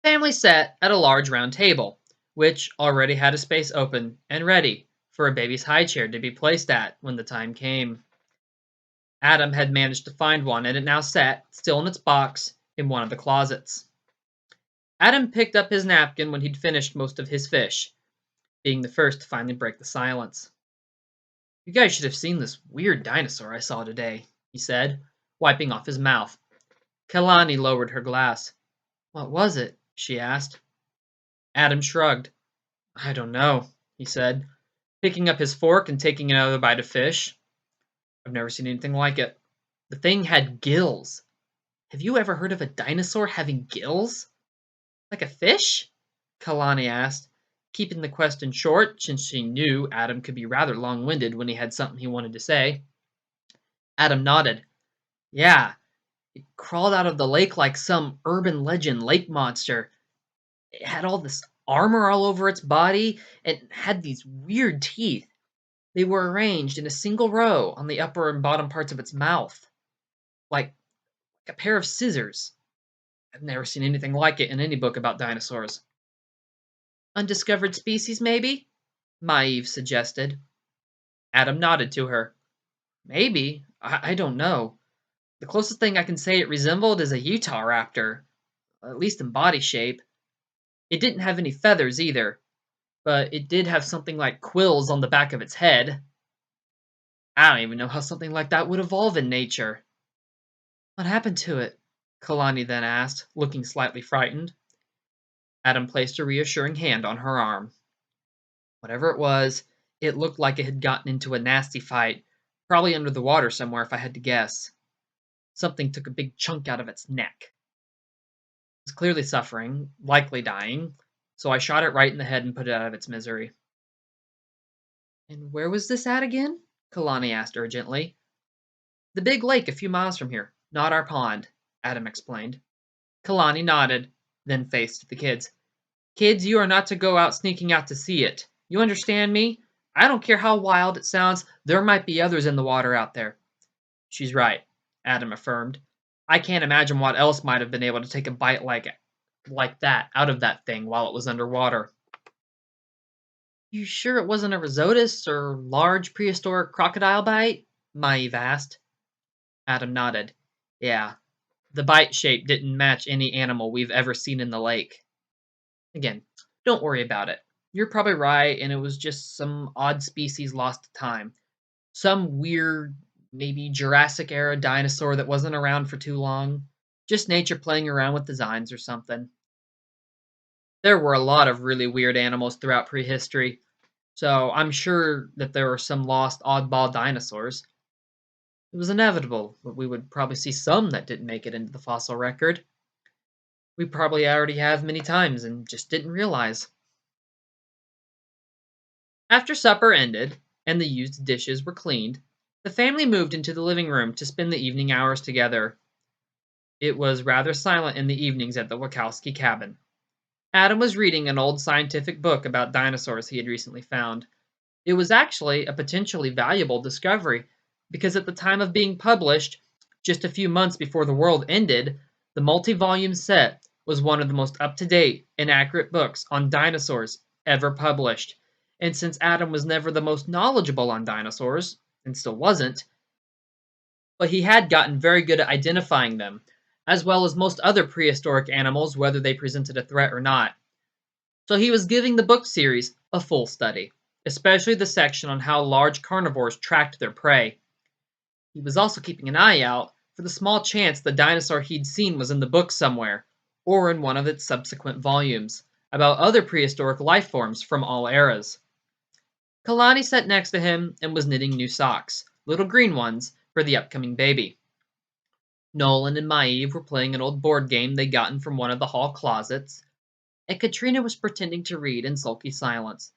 The family sat at a large round table, which already had a space open and ready for a baby's high chair to be placed at when the time came. Adam had managed to find one, and it now sat, still in its box, in one of the closets. Adam picked up his napkin when he'd finished most of his fish, being the first to finally break the silence. "You guys should have seen this weird dinosaur I saw today," he said, wiping off his mouth. Kalani lowered her glass. "What was it?" she asked. Adam shrugged. "I don't know," he said, picking up his fork and taking another bite of fish. "I've never seen anything like it. The thing had gills. Have you ever heard of a dinosaur having gills?" "Like a fish?" Kalani asked, keeping the question short since she knew Adam could be rather long-winded when he had something he wanted to say. Adam nodded. "Yeah, it crawled out of the lake like some urban legend lake monster. It had all this armor all over its body and had these weird teeth. They were arranged in a single row on the upper and bottom parts of its mouth, like a pair of scissors. I've never seen anything like it in any book about dinosaurs." "Undiscovered species, maybe?" Maeve suggested. Adam nodded to her. "Maybe. I don't know. The closest thing I can say it resembled is a Utah raptor, at least in body shape. It didn't have any feathers either, but it did have something like quills on the back of its head. I don't even know how something like that would evolve in nature." "What happened to it?" Kalani then asked, looking slightly frightened. Adam placed a reassuring hand on her arm. "Whatever it looked like it had gotten into a nasty fight, probably under the water somewhere if I had to guess. Something took a big chunk out of its neck. It was clearly suffering, likely dying, so I shot it right in the head and put it out of its misery." "And where was this at again?" Kalani asked urgently. "The big lake a few miles from here, not our pond," Adam explained. Kalani nodded, then faced the kids. "Kids, you are not to go out sneaking out to see it. You understand me? I don't care how wild it sounds, there might be others in the water out there." "She's right," Adam affirmed. "I can't imagine what else might have been able to take a bite like that out of that thing while it was underwater." "You sure it wasn't a risottis or large prehistoric crocodile bite?" Maeve asked. Adam nodded. "Yeah, the bite shape didn't match any animal we've ever seen in the lake. Again, don't worry about it. You're probably right, and it was just some odd species lost to time. Some weird Maybe Jurassic era dinosaur that wasn't around for too long. Just nature playing around with designs or something. There were a lot of really weird animals throughout prehistory, so I'm sure that there were some lost oddball dinosaurs. It was inevitable that we would probably see some that didn't make it into the fossil record. We probably already have many times and just didn't realize. After supper ended and the used dishes were cleaned, the family moved into the living room to spend the evening hours together. It was rather silent in the evenings at the Wachowski cabin. Adam was reading an old scientific book about dinosaurs he had recently found. It was actually a potentially valuable discovery because at the time of being published, just a few months before the world ended, the multi volume set was one of the most up to date and accurate books on dinosaurs ever published. And since Adam was never the most knowledgeable on dinosaurs, and still wasn't, but he had gotten very good at identifying them, as well as most other prehistoric animals, whether they presented a threat or not. So he was giving the book series a full study, especially the section on how large carnivores tracked their prey. He was also keeping an eye out for the small chance the dinosaur he'd seen was in the book somewhere, or in one of its subsequent volumes, about other prehistoric life forms from all eras. Kalani sat next to him and was knitting new socks, little green ones, for the upcoming baby. Nolan and Maeve were playing an old board game they'd gotten from one of the hall closets, and Katrina was pretending to read in sulky silence.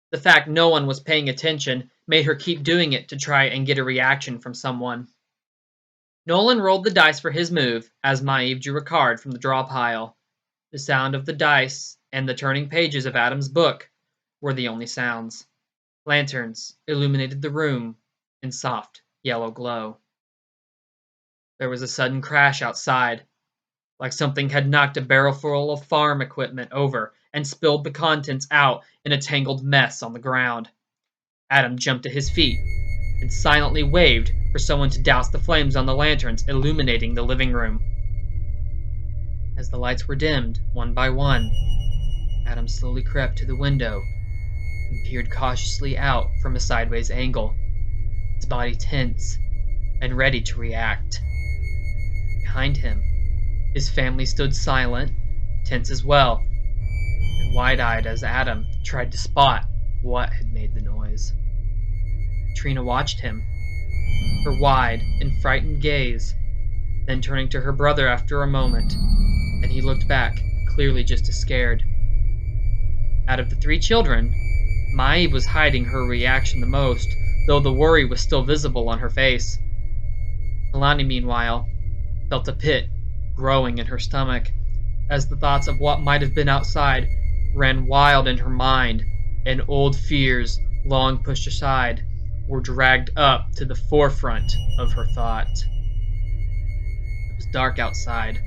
The fact no one was paying attention made her keep doing it to try and get a reaction from someone. Nolan rolled the dice for his move as Maeve drew a card from the draw pile. The sound of the dice and the turning pages of Adam's book were the only sounds. Lanterns illuminated the room in soft yellow glow. There was a sudden crash outside, like something had knocked a barrel full of farm equipment over and spilled the contents out in a tangled mess on the ground. Adam jumped to his feet and silently waved for someone to douse the flames on the lanterns illuminating the living room. As the lights were dimmed, one by one, Adam slowly crept to the window and peered cautiously out from a sideways angle, his body tense and ready to react. Behind him, his family stood silent, tense as well, and wide-eyed as Adam tried to spot what had made the noise. Trina watched him, her wide and frightened gaze, then turning to her brother after a moment, and he looked back, clearly just as scared. Out of the three children, Maeve was hiding her reaction the most, though the worry was still visible on her face. Kalani, meanwhile, felt a pit growing in her stomach, as the thoughts of what might have been outside ran wild in her mind, and old fears, long pushed aside, were dragged up to the forefront of her thought. It was dark outside.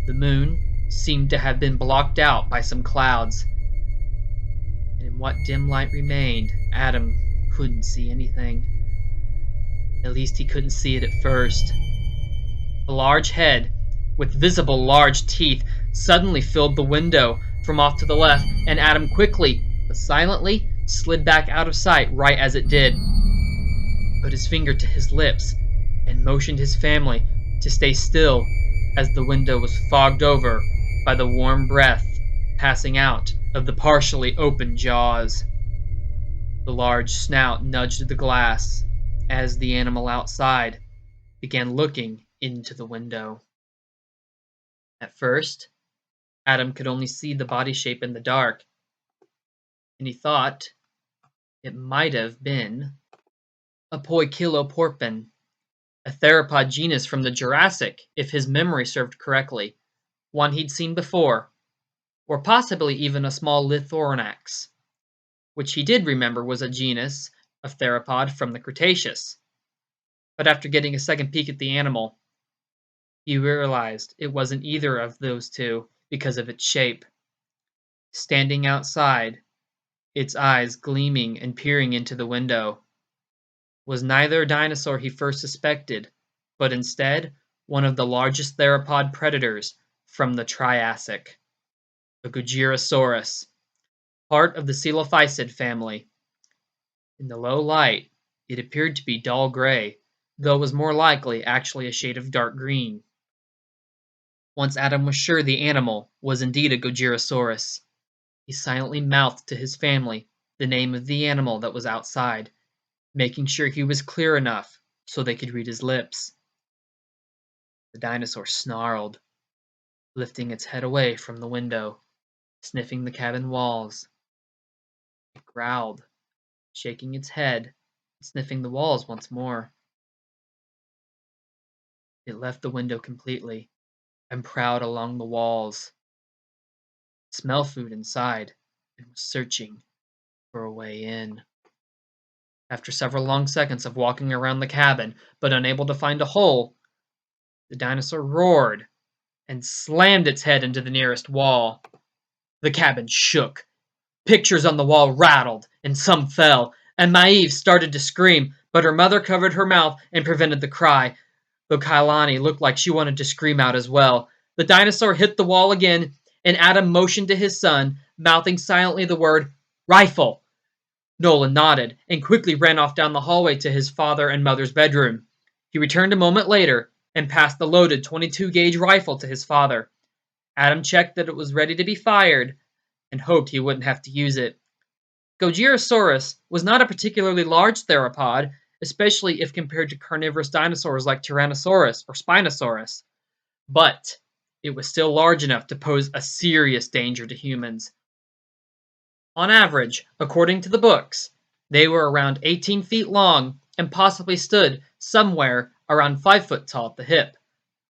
The moon seemed to have been blocked out by some clouds, and in what dim light remained, Adam couldn't see anything. At least he couldn't see it at first. A large head, with visible large teeth, suddenly filled the window from off to the left, and Adam quickly, but silently, slid back out of sight right as it did. He put his finger to his lips and motioned his family to stay still as the window was fogged over by the warm breath passing out of the partially open jaws. The large snout nudged the glass as the animal outside began looking into the window. At first, Adam could only see the body shape in the dark, and he thought it might have been a Poikiloporpin, a theropod genus from the Jurassic, if his memory served correctly, one he'd seen before, or possibly even a small Lithornax, which he did remember was a genus of theropod from the Cretaceous. But after getting a second peek at the animal, he realized it wasn't either of those two because of its shape. Standing outside, its eyes gleaming and peering into the window, was neither dinosaur he first suspected, but instead one of the largest theropod predators from the Triassic, a Gujirosaurus, part of the coelophysid family. In the low light, It appeared to be dull gray, though it was more likely actually a shade of dark green. Once Adam was sure the animal was indeed a Gojirasaurus, he silently mouthed to his family the name of the animal that was outside, making sure he was clear enough so they could read his lips. The dinosaur snarled, lifting its head away from the window, sniffing the cabin walls. It growled, shaking its head, sniffing the walls once more. It left the window completely and prowled along the walls, smelled food inside, and was searching for a way in. After several long seconds of walking around the cabin, but unable to find a hole, the dinosaur roared and slammed its head into the nearest wall. The cabin shook. Pictures on the wall rattled, and some fell, and Maeve started to scream, but her mother covered her mouth and prevented the cry, though Kailani looked like she wanted to scream out as well. The dinosaur hit the wall again, and Adam motioned to his son, mouthing silently the word, "Rifle!" Nolan nodded and quickly ran off down the hallway to his father and mother's bedroom. He returned a moment later and passed the loaded 22-gauge rifle to his father. Adam checked that it was ready to be fired and hoped he wouldn't have to use it. Gojirasaurus was not a particularly large theropod, especially if compared to carnivorous dinosaurs like Tyrannosaurus or Spinosaurus, but it was still large enough to pose a serious danger to humans. On average, according to the books, they were around 18 feet long and possibly stood somewhere around 5 foot tall at the hip,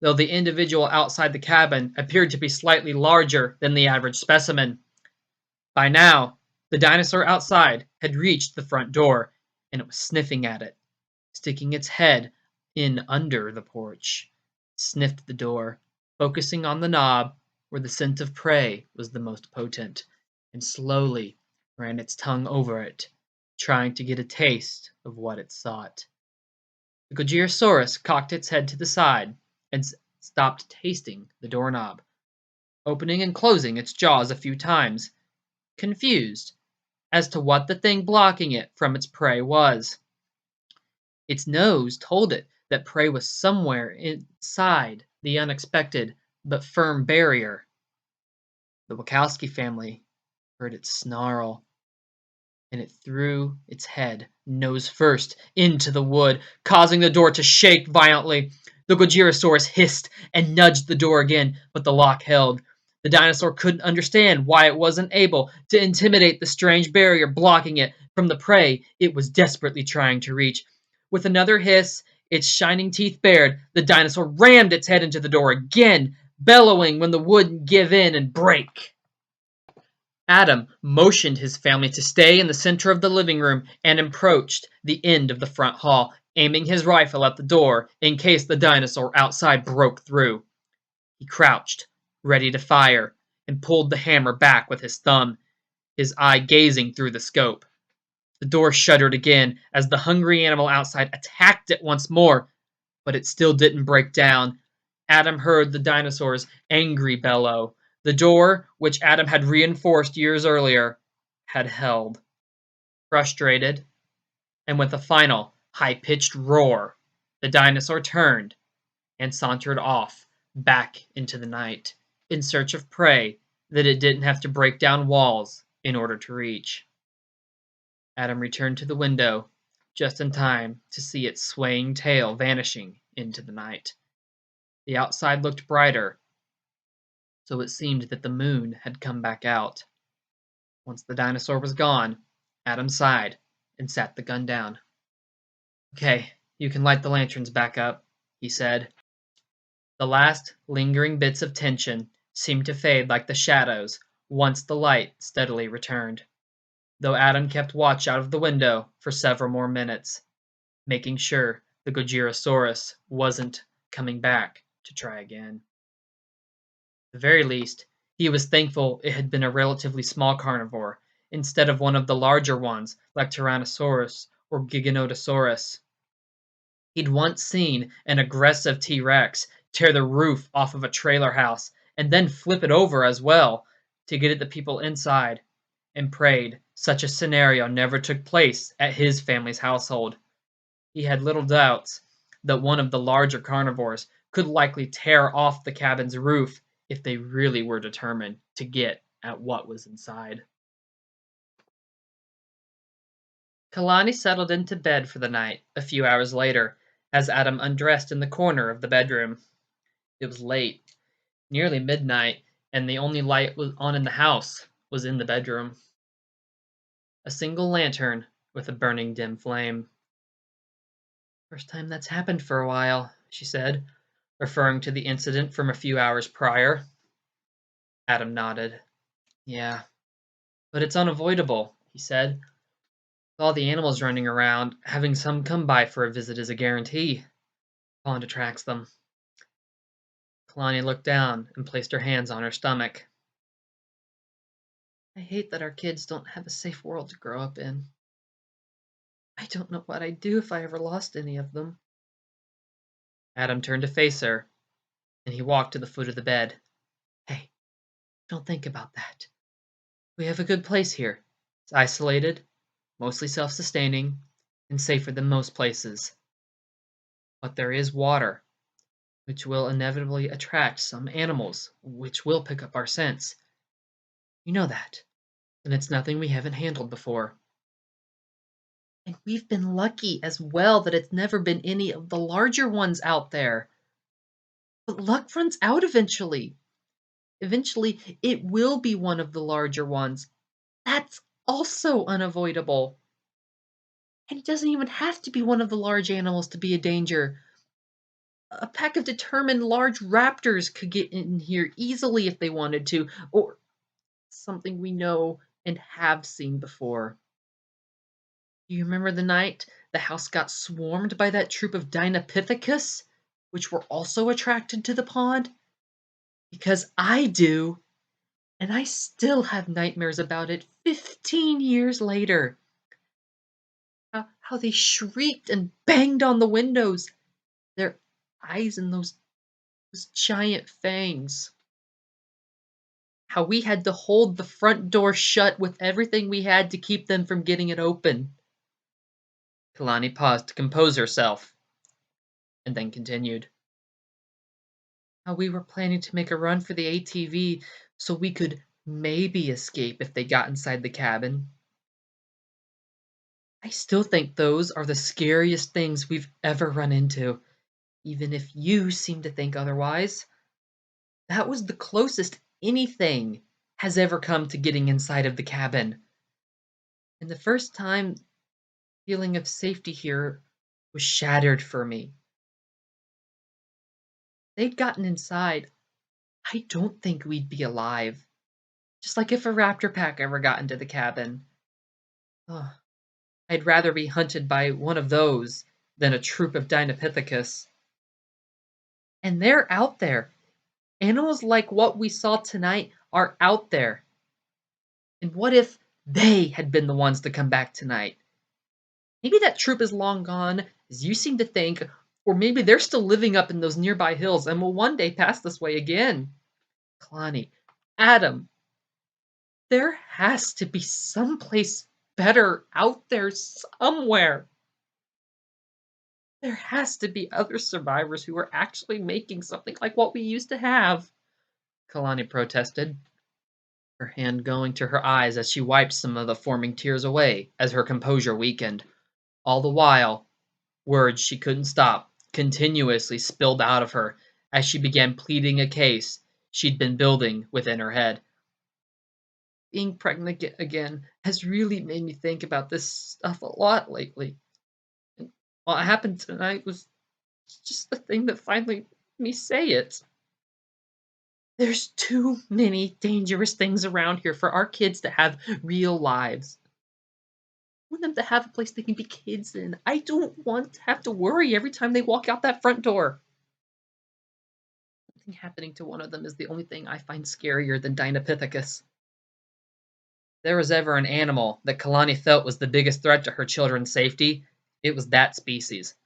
though the individual outside the cabin appeared to be slightly larger than the average specimen. By now, the dinosaur outside had reached the front door, and it was sniffing at it, sticking its head in under the porch. It sniffed the door, focusing on the knob where the scent of prey was the most potent, and slowly ran its tongue over it, trying to get a taste of what it sought. The Gojirasaurus cocked its head to the side and stopped tasting the doorknob, opening and closing its jaws a few times, confused as to what the thing blocking it from its prey was. Its nose told it that prey was somewhere inside the unexpected but firm barrier. The Wachowski family heard it snarl, and it threw its head, nose first, into the wood, causing the door to shake violently. The Gojirasaurus hissed and nudged the door again, but the lock held. The dinosaur couldn't understand why it wasn't able to intimidate the strange barrier blocking it from the prey it was desperately trying to reach. With another hiss, its shining teeth bared, the dinosaur rammed its head into the door again, bellowing when the wood wouldn't give in and break. Adam motioned his family to stay in the center of the living room and approached the end of the front hall, aiming his rifle at the door in case the dinosaur outside broke through. He crouched, ready to fire, and pulled the hammer back with his thumb, his eye gazing through the scope. The door shuddered again as the hungry animal outside attacked it once more, but it still didn't break down. Adam heard the dinosaur's angry bellow. The door, which Adam had reinforced years earlier, had held. Frustrated, and with a final high-pitched roar, the dinosaur turned and sauntered off back into the night in search of prey that it didn't have to break down walls in order to reach. Adam returned to the window just in time to see its swaying tail vanishing into the night. The outside looked brighter, so it seemed that the moon had come back out. Once the dinosaur was gone, Adam sighed and sat the gun down. "Okay, you can light the lanterns back up," he said. The last lingering bits of tension seemed to fade like the shadows once the light steadily returned, though Adam kept watch out of the window for several more minutes, making sure the Gojirasaurus wasn't coming back to try again. At the very least, he was thankful it had been a relatively small carnivore, instead of one of the larger ones like Tyrannosaurus or Giganotosaurus. He'd once seen an aggressive T-Rex tear the roof off of a trailer house and then flip it over as well to get at the people inside, and prayed such a scenario never took place at his family's household. He had little doubts that one of the larger carnivores could likely tear off the cabin's roof if they really were determined to get at what was inside. Kalani settled into bed for the night a few hours later as Adam undressed in the corner of the bedroom. It was late, nearly midnight, and the only light was on in the house was in the bedroom. A single lantern with a burning dim flame. First time that's happened for a while, she said, referring to the incident from a few hours prior. Adam nodded. Yeah, but it's unavoidable, he said. With all the animals running around, having some come by for a visit is a guarantee. Pond attracts them. Kalani looked down and placed her hands on her stomach. I hate that our kids don't have a safe world to grow up in. I don't know what I'd do if I ever lost any of them. Adam turned to face her, and he walked to the foot of the bed. Hey, don't think about that. We have a good place here. It's isolated, mostly self-sustaining, and safer than most places. But there is water, which will inevitably attract some animals, which will pick up our scents. You know that, and it's nothing we haven't handled before. And we've been lucky as well that it's never been any of the larger ones out there. But luck runs out eventually. Eventually, it will be one of the larger ones. That's also unavoidable. And it doesn't even have to be one of the large animals to be a danger. A pack of determined large raptors could get in here easily if they wanted to, or something we know and have seen before. Do you remember the night the house got swarmed by that troop of Dinopithecus, which were also attracted to the pond? Because I do, and I still have nightmares about it 15 years later. How they shrieked and banged on the windows, their eyes and those giant fangs. How we had to hold the front door shut with everything we had to keep them from getting it open. Kalani paused to compose herself, and then continued. How we were planning to make a run for the ATV so we could maybe escape if they got inside the cabin. I still think those are the scariest things we've ever run into, even if you seem to think otherwise. That was the closest anything has ever come to getting inside of the cabin. And the first time feeling of safety here was shattered for me. They'd gotten inside, I don't think we'd be alive. Just like if a raptor pack ever got into the cabin. Oh, I'd rather be hunted by one of those than a troop of Dinopithecus. And they're out there. Animals like what we saw tonight are out there. And what if they had been the ones to come back tonight? Maybe that troop is long gone, as you seem to think, or maybe they're still living up in those nearby hills and will one day pass this way again. Kalani, Adam, there has to be someplace better out there somewhere. There has to be other survivors who are actually making something like what we used to have. Kalani protested, her hand going to her eyes as she wiped some of the forming tears away as her composure weakened. All the while, words she couldn't stop continuously spilled out of her as she began pleading a case she'd been building within her head. Being pregnant again has really made me think about this stuff a lot lately. And what happened tonight was just the thing that finally made me say it. There's too many dangerous things around here for our kids to have real lives. I want them to have a place they can be kids in. I don't want to have to worry every time they walk out that front door. Something happening to one of them is the only thing I find scarier than Dinopithecus. If there was ever an animal that Kalani felt was the biggest threat to her children's safety, it was that species.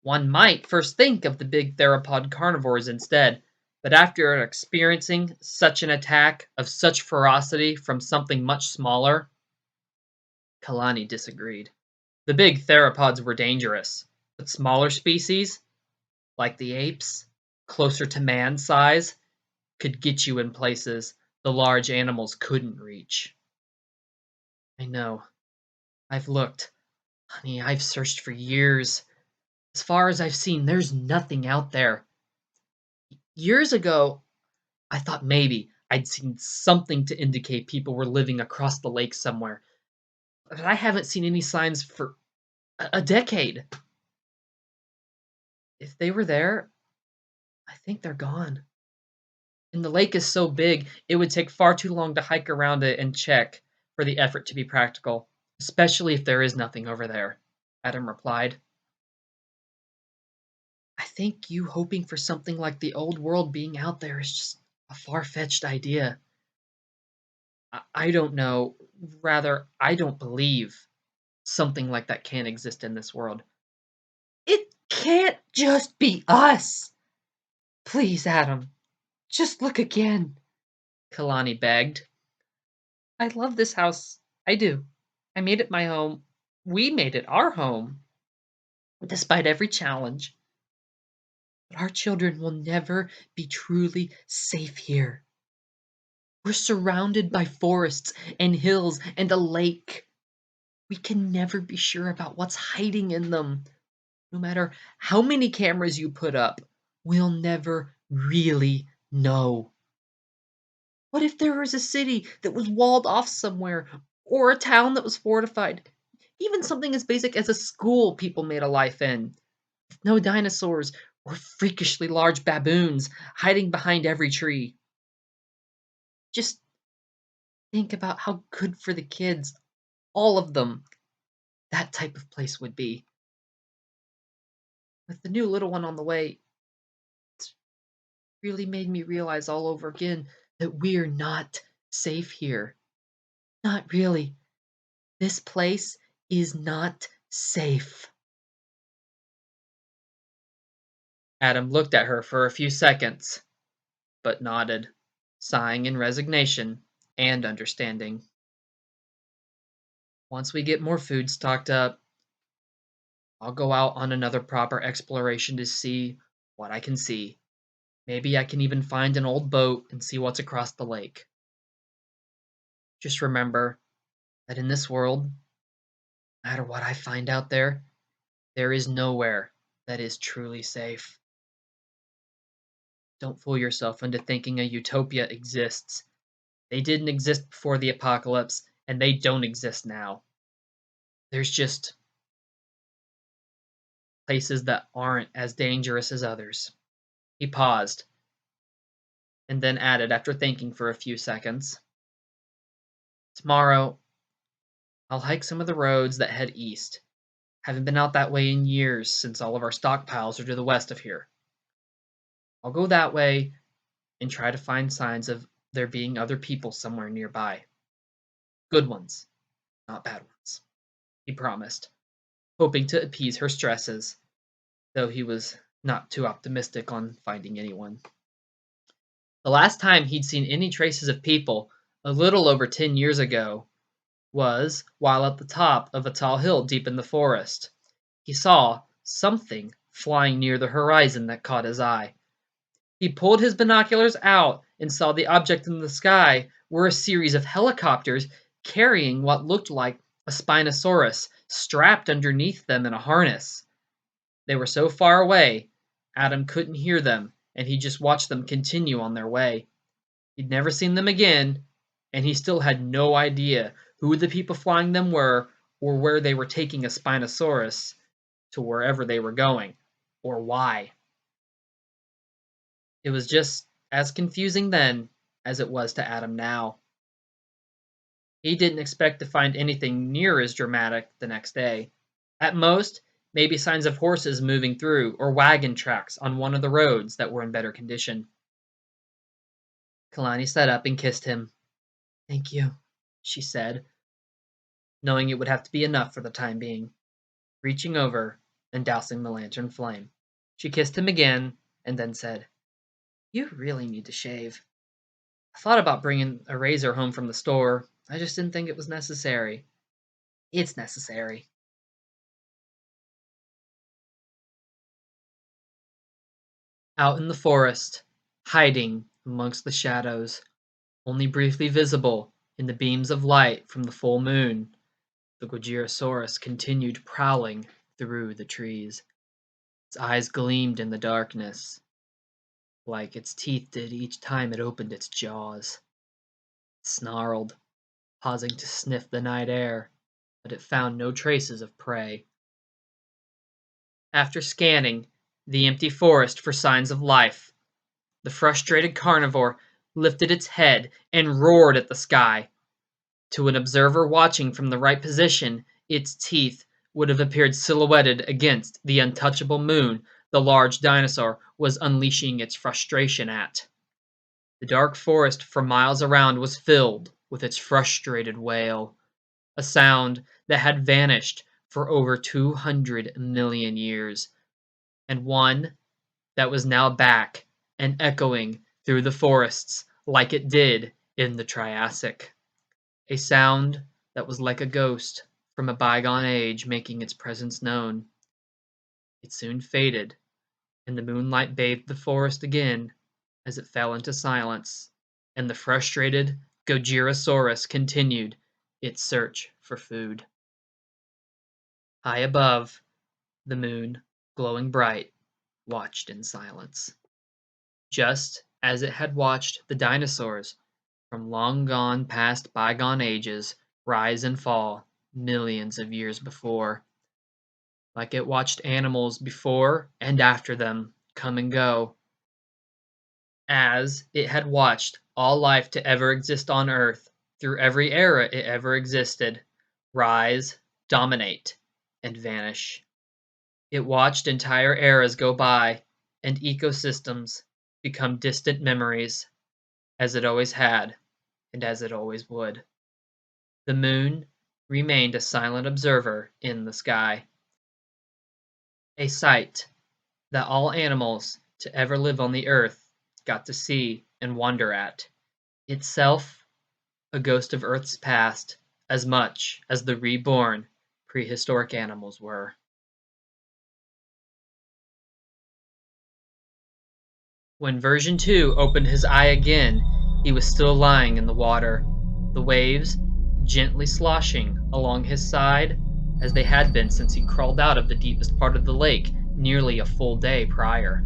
One might first think of the big theropod carnivores instead, but after experiencing such an attack of such ferocity from something much smaller, Kalani disagreed. The big theropods were dangerous, but smaller species, like the apes, closer to man size, could get you in places the large animals couldn't reach. I know. I've looked. Honey, I've searched for years. As far as I've seen, there's nothing out there. Years ago, I thought maybe I'd seen something to indicate people were living across the lake somewhere, but I haven't seen any signs for a decade. If they were there, I think they're gone. And the lake is so big, it would take far too long to hike around it and check for the effort to be practical, especially if there is nothing over there, Adam replied. I think you hoping for something like the old world being out there is just a far-fetched idea. I don't know. Rather, I don't believe something like that can exist in this world. It can't just be us! Please, Adam, just look again, Kalani begged. I love this house. I do. I made it my home. We made it our home, despite every challenge. But our children will never be truly safe here. We're surrounded by forests and hills and a lake. We can never be sure about what's hiding in them. No matter how many cameras you put up, we'll never really know. What if there was a city that was walled off somewhere, or a town that was fortified? Even something as basic as a school people made a life in. With no dinosaurs or freakishly large baboons hiding behind every tree. Just think about how good for the kids, all of them, that type of place would be. With the new little one on the way, it's really made me realize all over again that we're not safe here. Not really. This place is not safe. Adam looked at her for a few seconds, but nodded, sighing in resignation and understanding. Once we get more food stocked up, I'll go out on another proper exploration to see what I can see. Maybe I can even find an old boat and see what's across the lake. Just remember that in this world, no matter what I find out there, there is nowhere that is truly safe. Don't fool yourself into thinking a utopia exists. They didn't exist before the apocalypse, and they don't exist now. There's just places that aren't as dangerous as others. He paused, and then added after thinking for a few seconds. Tomorrow, I'll hike some of the roads that head east. Haven't been out that way in years since all of our stockpiles are to the west of here. I'll go that way and try to find signs of there being other people somewhere nearby. Good ones, not bad ones, he promised, hoping to appease her stresses, though he was not too optimistic on finding anyone. The last time he'd seen any traces of people, a little over 10 years ago, was while at the top of a tall hill deep in the forest. He saw something flying near the horizon that caught his eye. He pulled his binoculars out and saw the object in the sky were a series of helicopters carrying what looked like a Spinosaurus strapped underneath them in a harness. They were so far away, Adam couldn't hear them, and he just watched them continue on their way. He'd never seen them again, and he still had no idea who the people flying them were or where they were taking a Spinosaurus to wherever they were going, or why. It was just as confusing then as it was to Adam now. He didn't expect to find anything near as dramatic the next day. At most, maybe signs of horses moving through or wagon tracks on one of the roads that were in better condition. Kalani sat up and kissed him. Thank you, she said, knowing it would have to be enough for the time being, reaching over and dousing the lantern flame. She kissed him again and then said, You really need to shave. I thought about bringing a razor home from the store. I just didn't think it was necessary. It's necessary. Out in the forest, hiding amongst the shadows, only briefly visible in the beams of light from the full moon, the Guajirasaurus continued prowling through the trees. Its eyes gleamed in the darkness, like its teeth did each time it opened its jaws. It snarled, pausing to sniff the night air, but it found no traces of prey. After scanning the empty forest for signs of life, the frustrated carnivore lifted its head and roared at the sky. To an observer watching from the right position, its teeth would have appeared silhouetted against the untouchable moon the large dinosaur was unleashing its frustration at. The dark forest for miles around was filled with its frustrated wail, a sound that had vanished for over 200 million years, and one that was now back and echoing through the forests like it did in the Triassic. A sound that was like a ghost from a bygone age making its presence known. It soon faded, and the moonlight bathed the forest again as it fell into silence, and the frustrated Gojirasaurus continued its search for food. High above, the moon, glowing bright, watched in silence, just as it had watched the dinosaurs from long gone past bygone ages rise and fall millions of years before, like it watched animals before and after them come and go, as it had watched all life to ever exist on Earth through every era it ever existed rise, dominate, and vanish. It watched entire eras go by and ecosystems become distant memories, as it always had and as it always would. The moon remained a silent observer in the sky, a sight that all animals to ever live on the earth got to see and wonder at, itself a ghost of Earth's past as much as the reborn prehistoric animals were. When version 2 opened his eye again, he was still lying in the water, the waves gently sloshing along his side as they had been since he crawled out of the deepest part of the lake nearly a full day prior.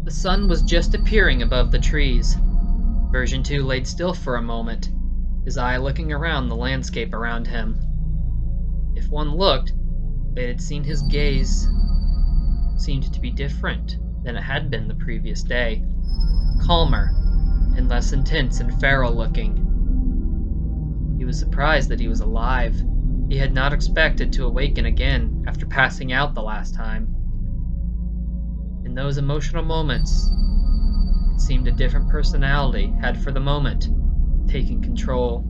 The sun was just appearing above the trees. Version 2 laid still for a moment, his eye looking around the landscape around him. If one looked, they had seen his gaze seemed to be different than it had been the previous day, calmer and less intense and feral looking. He was surprised that he was alive. He had not expected to awaken again after passing out the last time. In those emotional moments, it seemed a different personality had for the moment taken control.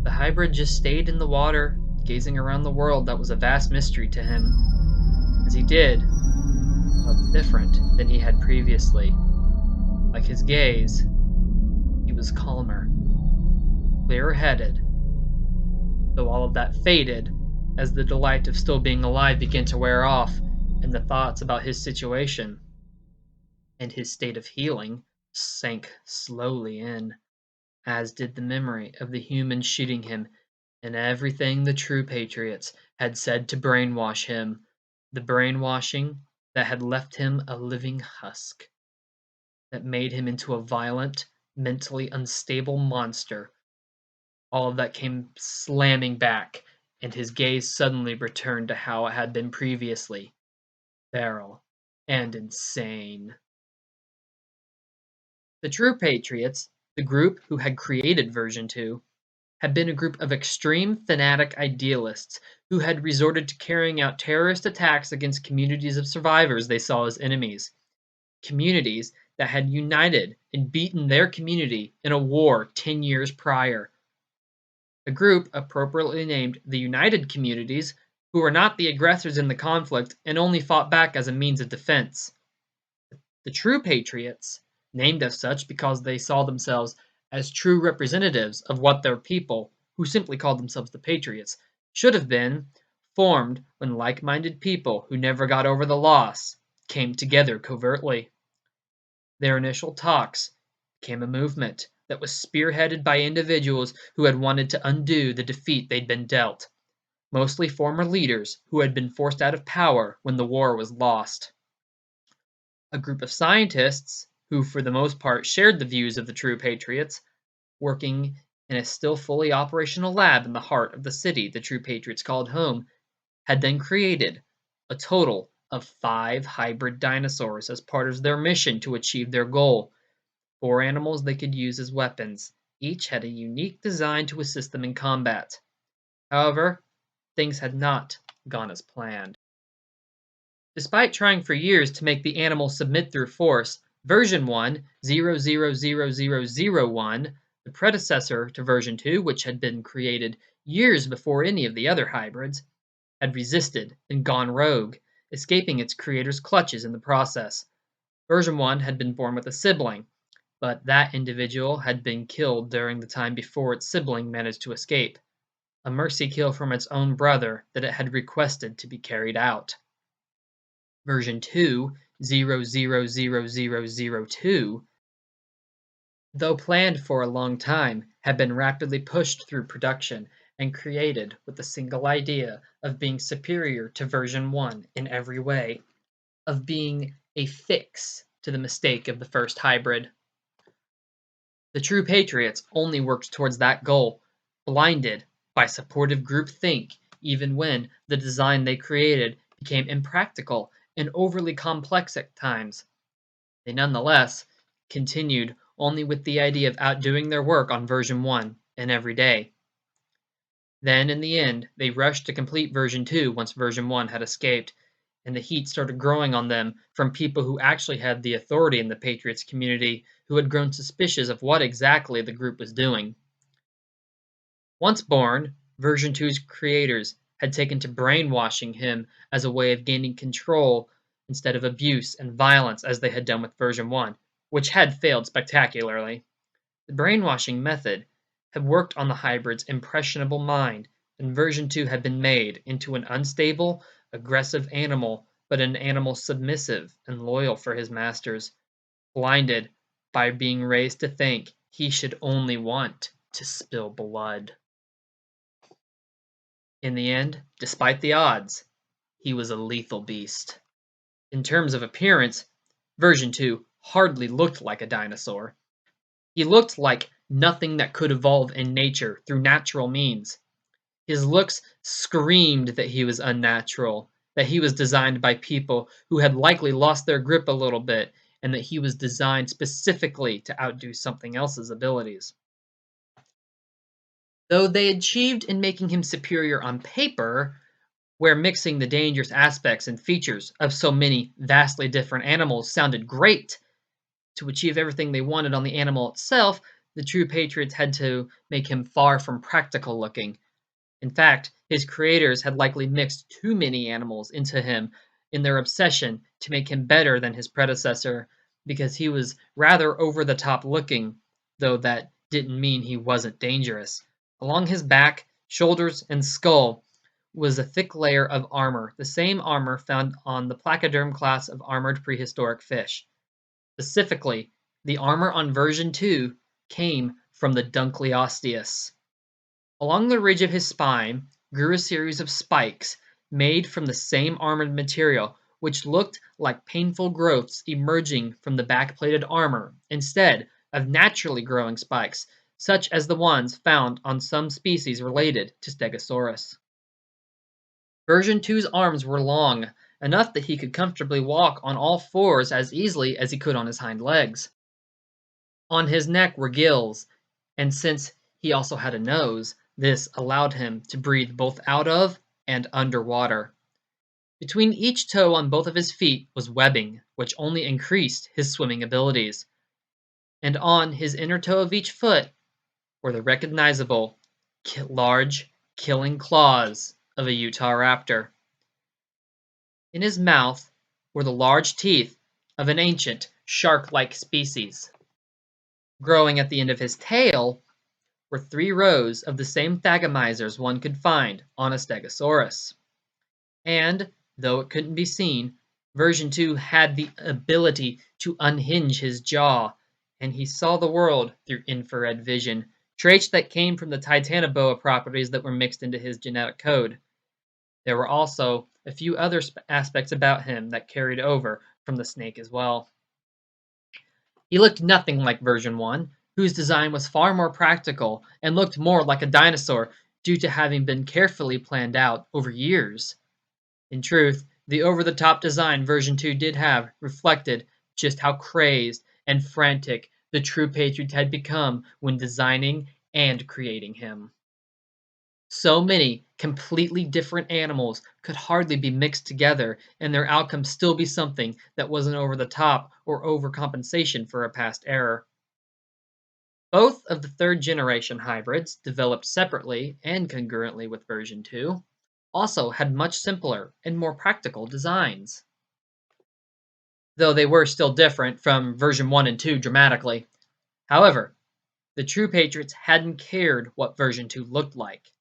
The hybrid just stayed in the water, gazing around the world that was a vast mystery to him. As he did, felt different than he had previously. Like his gaze, he was calmer, clearer-headed, though all of that faded as the delight of still being alive began to wear off and the thoughts about his situation and his state of healing sank slowly in, as did the memory of the humans shooting him and everything the true patriots had said to brainwash him, the brainwashing that had left him a living husk, that made him into a violent, mentally unstable monster. All of that came slamming back, and his gaze suddenly returned to how it had been previously, feral and insane. The true patriots, the group who had created version 2, had been a group of extreme fanatic idealists who had resorted to carrying out terrorist attacks against communities of survivors they saw as enemies. Communities that had united and beaten their community in a war 10 years prior. A group appropriately named the United Communities, who were not the aggressors in the conflict and only fought back as a means of defense. The true patriots, named as such because they saw themselves as true representatives of what their people, who simply called themselves the patriots, should have been, formed when like-minded people who never got over the loss came together covertly. Their initial talks became a movement that was spearheaded by individuals who had wanted to undo the defeat they'd been dealt, mostly former leaders who had been forced out of power when the war was lost. A group of scientists, who for the most part shared the views of the true patriots, working in a still fully operational lab in the heart of the city the true patriots called home, had then created a total of 5 hybrid dinosaurs as part of their mission to achieve their goal. 4 animals they could use as weapons. Each had a unique design to assist them in combat. However, things had not gone as planned. Despite trying for years to make the animals submit through force, version 1, 000001, the predecessor to version 2, which had been created years before any of the other hybrids, had resisted and gone rogue, escaping its creator's clutches in the process. Version 1 had been born with a sibling, but that individual had been killed during the time before its sibling managed to escape, a mercy kill from its own brother that it had requested to be carried out. Version 2, 000002, though planned for a long time, had been rapidly pushed through production and created with the single idea of being superior to version 1 in every way, of being a fix to the mistake of the first hybrid. The true patriots only worked towards that goal, blinded by supportive groupthink, even when the design they created became impractical and overly complex at times. They nonetheless continued only with the idea of outdoing their work on version 1 and every day. Then, in the end, they rushed to complete version 2 once version 1 had escaped, and the heat started growing on them from people who actually had the authority in the Patriots community, who had grown suspicious of what exactly the group was doing. Once born, version 2's creators had taken to brainwashing him as a way of gaining control instead of abuse and violence as they had done with version 1, which had failed spectacularly. The brainwashing method had worked on the hybrid's impressionable mind, and version 2 had been made into an unstable, aggressive animal, but an animal submissive and loyal for his masters, blinded by being raised to think he should only want to spill blood. In the end, despite the odds, he was a lethal beast. In terms of appearance, version 2 hardly looked like a dinosaur. He looked like nothing that could evolve in nature through natural means. His looks screamed that he was unnatural, that he was designed by people who had likely lost their grip a little bit, and that he was designed specifically to outdo something else's abilities. Though they achieved in making him superior on paper, where mixing the dangerous aspects and features of so many vastly different animals sounded great, to achieve everything they wanted on the animal itself, the true patriots had to make him far from practical looking. In fact, his creators had likely mixed too many animals into him in their obsession to make him better than his predecessor, because he was rather over the top looking, though that didn't mean he wasn't dangerous. Along his back, shoulders, and skull was a thick layer of armor, the same armor found on the placoderm class of armored prehistoric fish. Specifically, the armor on version 2 came from the Dunkleosteus. Along the ridge of his spine grew a series of spikes made from the same armored material, which looked like painful growths emerging from the back-plated armor instead of naturally growing spikes, such as the ones found on some species related to Stegosaurus. Version 2's arms were long, enough that he could comfortably walk on all fours as easily as he could on his hind legs. On his neck were gills, and since he also had a nose, this allowed him to breathe both out of and underwater. Between each toe on both of his feet was webbing, which only increased his swimming abilities. And on his inner toe of each foot were the recognizable, large, killing claws of a Utah raptor. In his mouth were the large teeth of an ancient shark-like species. Growing at the end of his tail were 3 rows of the same thagomizers one could find on a Stegosaurus. And, though it couldn't be seen, version 2 had the ability to unhinge his jaw, and he saw the world through infrared vision, traits that came from the Titanoboa properties that were mixed into his genetic code. There were also a few other aspects about him that carried over from the snake as well. He looked nothing like version 1, whose design was far more practical and looked more like a dinosaur due to having been carefully planned out over years. In truth, the over-the-top design version 2 did have reflected just how crazed and frantic the true Patriot had become when designing and creating him. So many completely different animals could hardly be mixed together and their outcome still be something that wasn't over the top or overcompensation for a past error. Both of the third generation hybrids, developed separately and concurrently with version 2, also had much simpler and more practical designs. Though they were still different from version 1 and 2 dramatically. However, the true Patriots hadn't cared what version 2 looked like.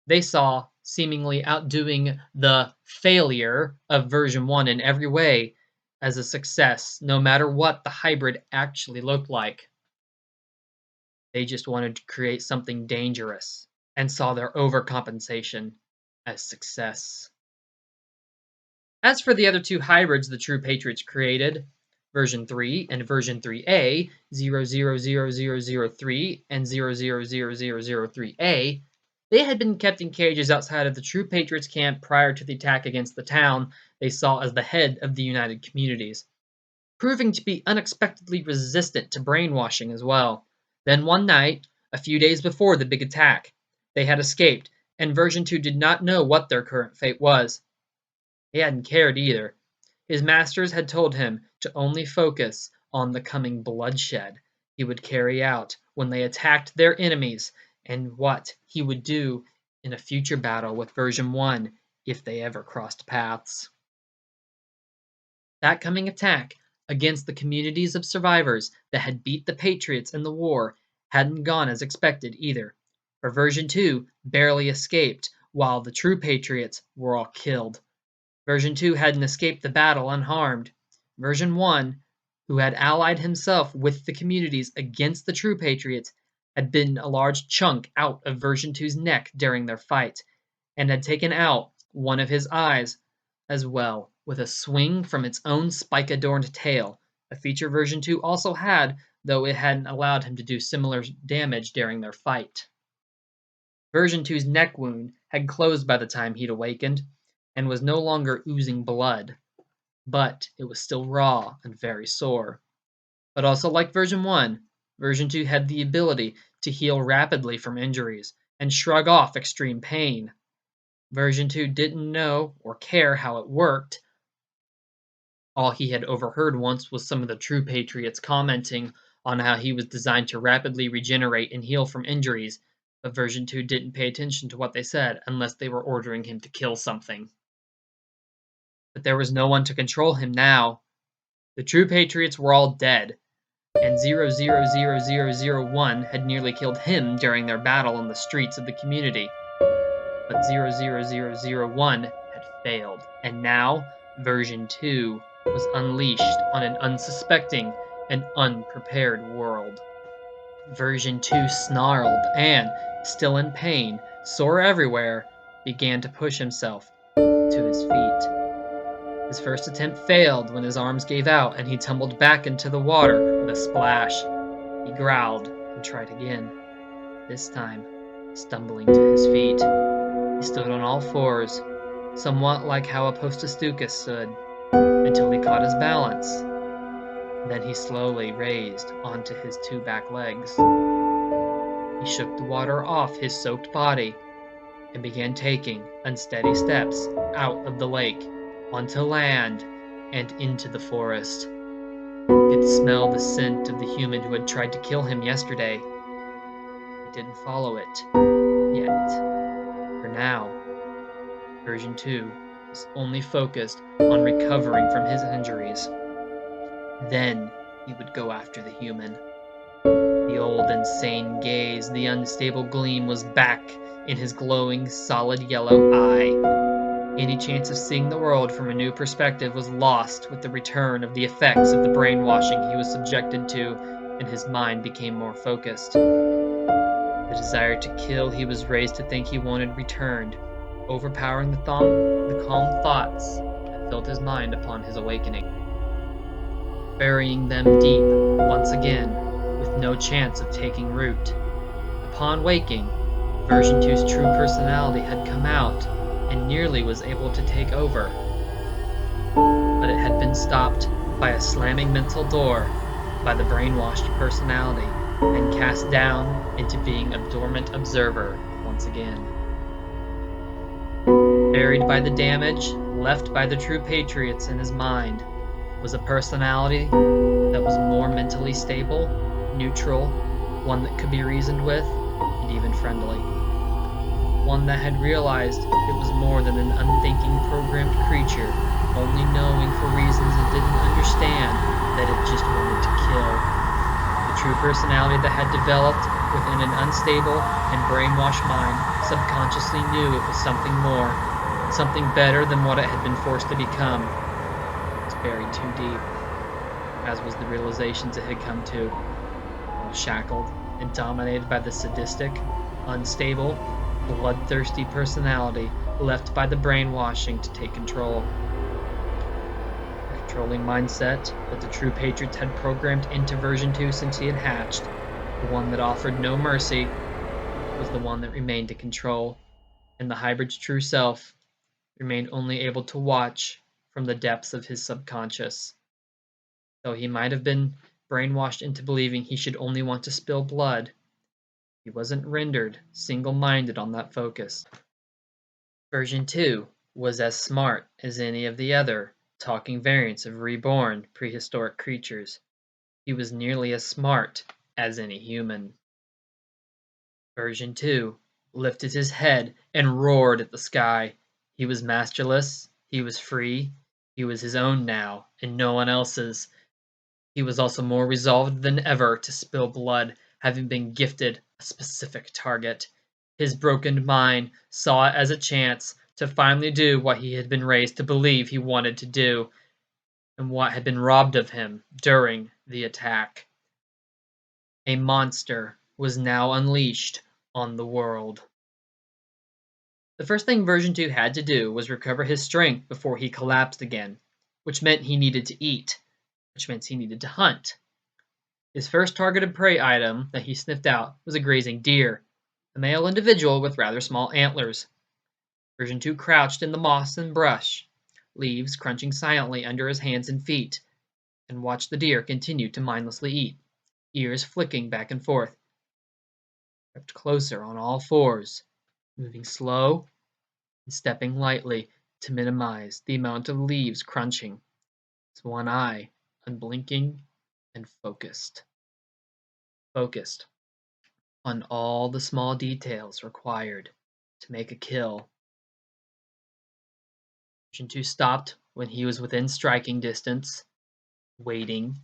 They saw seemingly outdoing the failure of version 1 in every way as a success, no matter what the hybrid actually looked like. They just wanted to create something dangerous and saw their overcompensation as success. As for the other two hybrids the True Patriots created, version 3 and version 3A, 000003 and 000003A, they had been kept in cages outside of the True Patriots camp prior to the attack against the town they saw as the head of the United Communities, proving to be unexpectedly resistant to brainwashing as well. Then one night, a few days before the big attack, they had escaped, and version 2 did not know what their current fate was. He hadn't cared either. His masters had told him to only focus on the coming bloodshed he would carry out when they attacked their enemies and what he would do in a future battle with version 1 if they ever crossed paths. That coming attack against the communities of survivors that had beat the Patriots in the war hadn't gone as expected either, for version 2 barely escaped while the true Patriots were all killed. Version 2 hadn't escaped the battle unharmed. Version 1, who had allied himself with the communities against the true Patriots, had bitten a large chunk out of version 2's neck during their fight, and had taken out one of his eyes as well, with a swing from its own spike-adorned tail, a feature version 2 also had, though it hadn't allowed him to do similar damage during their fight. Version 2's neck wound had closed by the time he'd awakened, and was no longer oozing blood, but it was still raw and very sore. But also like version 1, version 2 had the ability to heal rapidly from injuries and shrug off extreme pain. Version 2 didn't know or care how it worked. All he had overheard once was some of the true Patriots commenting on how he was designed to rapidly regenerate and heal from injuries, but version 2 didn't pay attention to what they said unless they were ordering him to kill something. But there was no one to control him now. The true Patriots were all dead, and 000001 had nearly killed him during their battle on the streets of the community. But 000001 had failed, and now version 2 was unleashed on an unsuspecting and unprepared world. Version 2 snarled and, still in pain, sore everywhere, began to push himself to his feet. His first attempt failed when his arms gave out and he tumbled back into the water with a splash. He growled and tried again, this time stumbling to his feet. He stood on all fours, somewhat like how a Post-apocalyptic stood, until he caught his balance. Then he slowly raised onto his two back legs. He shook the water off his soaked body and began taking unsteady steps out of the lake, onto land, and into the forest. He could smell the scent of the human who had tried to kill him yesterday. He didn't follow it yet. For now, version 2 was only focused on recovering from his injuries. Then he would go after the human. The old insane gaze, the unstable gleam was back in his glowing solid yellow eye. Any chance of seeing the world from a new perspective was lost with the return of the effects of the brainwashing he was subjected to, and his mind became more focused. The desire to kill he was raised to think he wanted returned, overpowering the calm thoughts that filled his mind upon his awakening, burying them deep once again, with no chance of taking root. Upon waking, version two's true personality had come out and nearly was able to take over, but it had been stopped by a slamming mental door by the brainwashed personality and cast down into being a dormant observer once again. Buried by the damage left by the true patriots in his mind was a personality that was more mentally stable, neutral, one that could be reasoned with, and even friendly. One that had realized it was more than an unthinking programmed creature, only knowing for reasons it didn't understand that it just wanted to kill. The true personality that had developed within an unstable and brainwashed mind subconsciously knew it was something more, something better than what it had been forced to become. It was buried too deep, as was the realizations it had come to, all shackled and dominated by the sadistic, unstable, bloodthirsty personality left by the brainwashing to take control. The controlling mindset that the true patriots had programmed into version 2 since he had hatched, the one that offered no mercy, was the one that remained to control, and the hybrid's true self remained only able to watch from the depths of his subconscious. Though he might have been brainwashed into believing he should only want to spill blood, he wasn't rendered single-minded on that focus. Version 2 was as smart as any of the other talking variants of reborn prehistoric creatures. He was nearly as smart as any human. Version 2 lifted his head and roared at the sky. He was masterless, he was free, he was his own now, and no one else's. He was also more resolved than ever to spill blood, having been gifted a specific target. His broken mind saw it as a chance to finally do what he had been raised to believe he wanted to do, and what had been robbed of him during the attack. A monster was now unleashed on the world. The first thing version 2 had to do was recover his strength before he collapsed again, which meant he needed to eat, which meant he needed to hunt. His first targeted prey item that he sniffed out was a grazing deer, a male individual with rather small antlers. Version 2 crouched in the moss and brush, leaves crunching silently under his hands and feet, and watched the deer continue to mindlessly eat, ears flicking back and forth. He crept closer on all fours, moving slow and stepping lightly to minimize the amount of leaves crunching, his one eye unblinking and focused. Focused on all the small details required to make a kill. Version 2 stopped when he was within striking distance, waiting,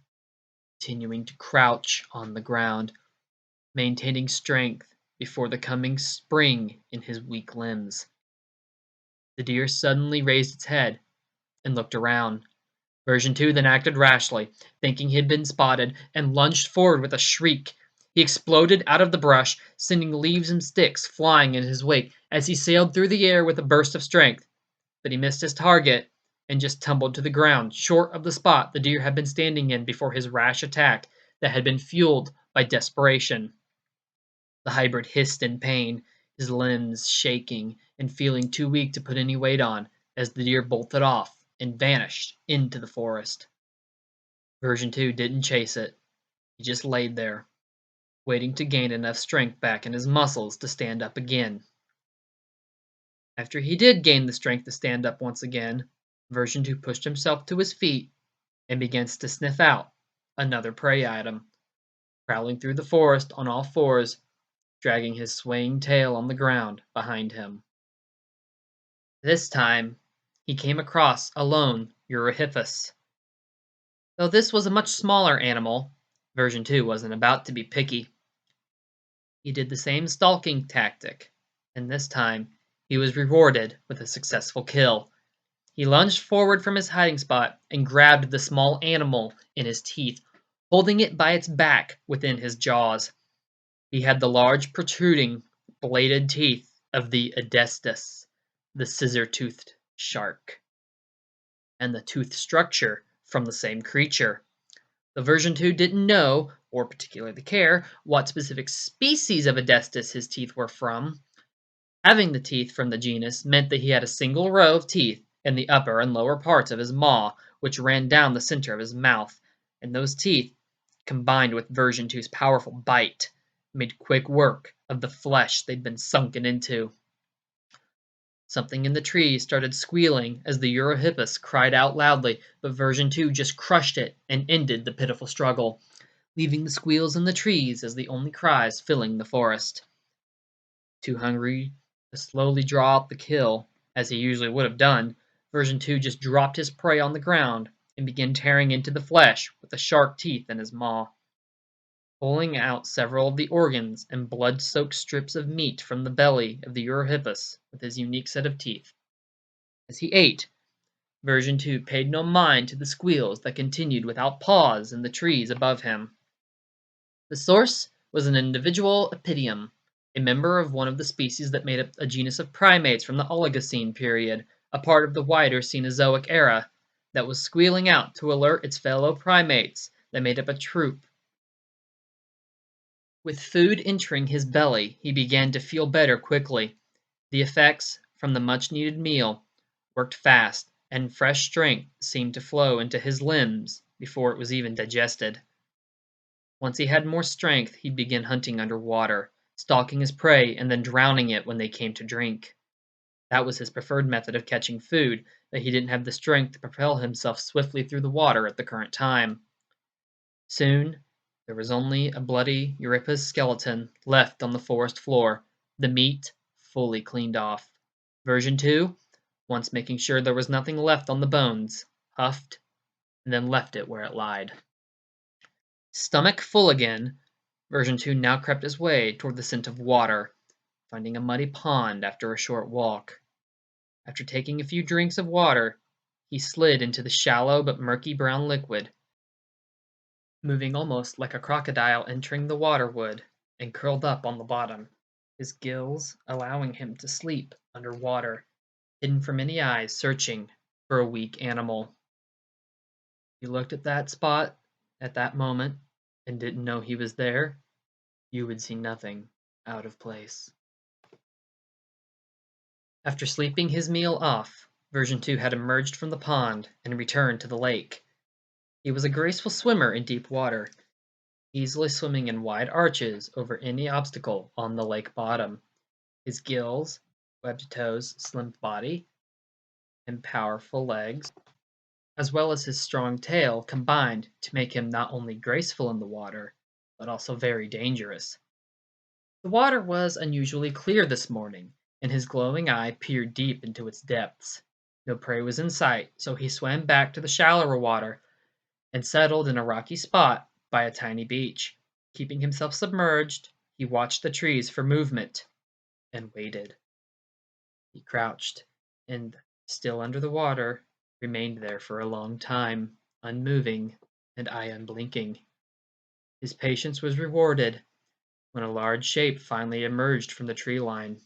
continuing to crouch on the ground, maintaining strength before the coming spring in his weak limbs. The deer suddenly raised its head and looked around. Version 2 then acted rashly, thinking he had been spotted, and lunged forward with a shriek. He exploded out of the brush, sending leaves and sticks flying in his wake as he sailed through the air with a burst of strength. But he missed his target and just tumbled to the ground, short of the spot the deer had been standing in before his rash attack that had been fueled by desperation. The hybrid hissed in pain, his limbs shaking and feeling too weak to put any weight on, as the deer bolted off and vanished into the forest. Version 2 didn't chase it. He just laid there, waiting to gain enough strength back in his muscles to stand up again. After he did gain the strength to stand up once again, Version 2 pushed himself to his feet and began to sniff out another prey item, prowling through the forest on all fours, dragging his swaying tail on the ground behind him. This time, he came across a lone Euryhippus. Though this was a much smaller animal, Version 2 wasn't about to be picky. He did the same stalking tactic, and this time He was rewarded with a successful kill. He lunged forward from his hiding spot and grabbed the small animal in his teeth, holding it by its back within his jaws. He had the large, protruding, bladed teeth of the Adestus, the scissor-toothed shark, and the tooth structure from the same creature. The version 2 didn't know, or particularly care, what specific species of Adestus his teeth were from. Having the teeth from the genus meant that he had a single row of teeth in the upper and lower parts of his maw, which ran down the center of his mouth, and those teeth, combined with version 2's powerful bite, made quick work of the flesh they'd been sunken into. Something in the trees started squealing as the Eurohippus cried out loudly, but version 2 just crushed it and ended the pitiful struggle, leaving the squeals in the trees as the only cries filling the forest. Too hungry to slowly draw out the kill, as he usually would have done, version 2 just dropped his prey on the ground and began tearing into the flesh with the sharp teeth in his maw, pulling out several of the organs and blood-soaked strips of meat from the belly of the Eurohippus with his unique set of teeth. As he ate, version 2 paid no mind to the squeals that continued without pause in the trees above him. The source was an individual Opidium, a member of one of the species that made up a genus of primates from the Oligocene period, a part of the wider Cenozoic era, that was squealing out to alert its fellow primates that made up a troop. With food entering his belly, he began to feel better quickly. The effects from the much-needed meal worked fast, and fresh strength seemed to flow into his limbs before it was even digested. Once he had more strength, he'd begin hunting underwater, stalking his prey and then drowning it when they came to drink. That was his preferred method of catching food, but he didn't have the strength to propel himself swiftly through the water at the current time. Soon, there was only a bloody Euripus skeleton left on the forest floor, the meat fully cleaned off. Version 2, once making sure there was nothing left on the bones, huffed, and then left it where it lied. Stomach full again, version 2 now crept his way toward the scent of water, finding a muddy pond after a short walk. After taking a few drinks of water, he slid into the shallow but murky brown liquid, moving almost like a crocodile entering the water would, and curled up on the bottom, his gills allowing him to sleep underwater, hidden from any eyes searching for a weak animal. You looked at that spot at that moment and didn't know he was there, you would see nothing out of place. After sleeping his meal off, version 2 had emerged from the pond and returned to the lake. He was a graceful swimmer in deep water, easily swimming in wide arches over any obstacle on the lake bottom. His gills, webbed toes, slim body, and powerful legs, as well as his strong tail, combined to make him not only graceful in the water, but also very dangerous. The water was unusually clear this morning, and his glowing eye peered deep into its depths. No prey was in sight, so he swam back to the shallower water and settled in a rocky spot by a tiny beach. Keeping himself submerged, he watched the trees for movement and waited. He crouched and, still under the water, remained there for a long time, unmoving and eye unblinking. His patience was rewarded when a large shape finally emerged from the tree line.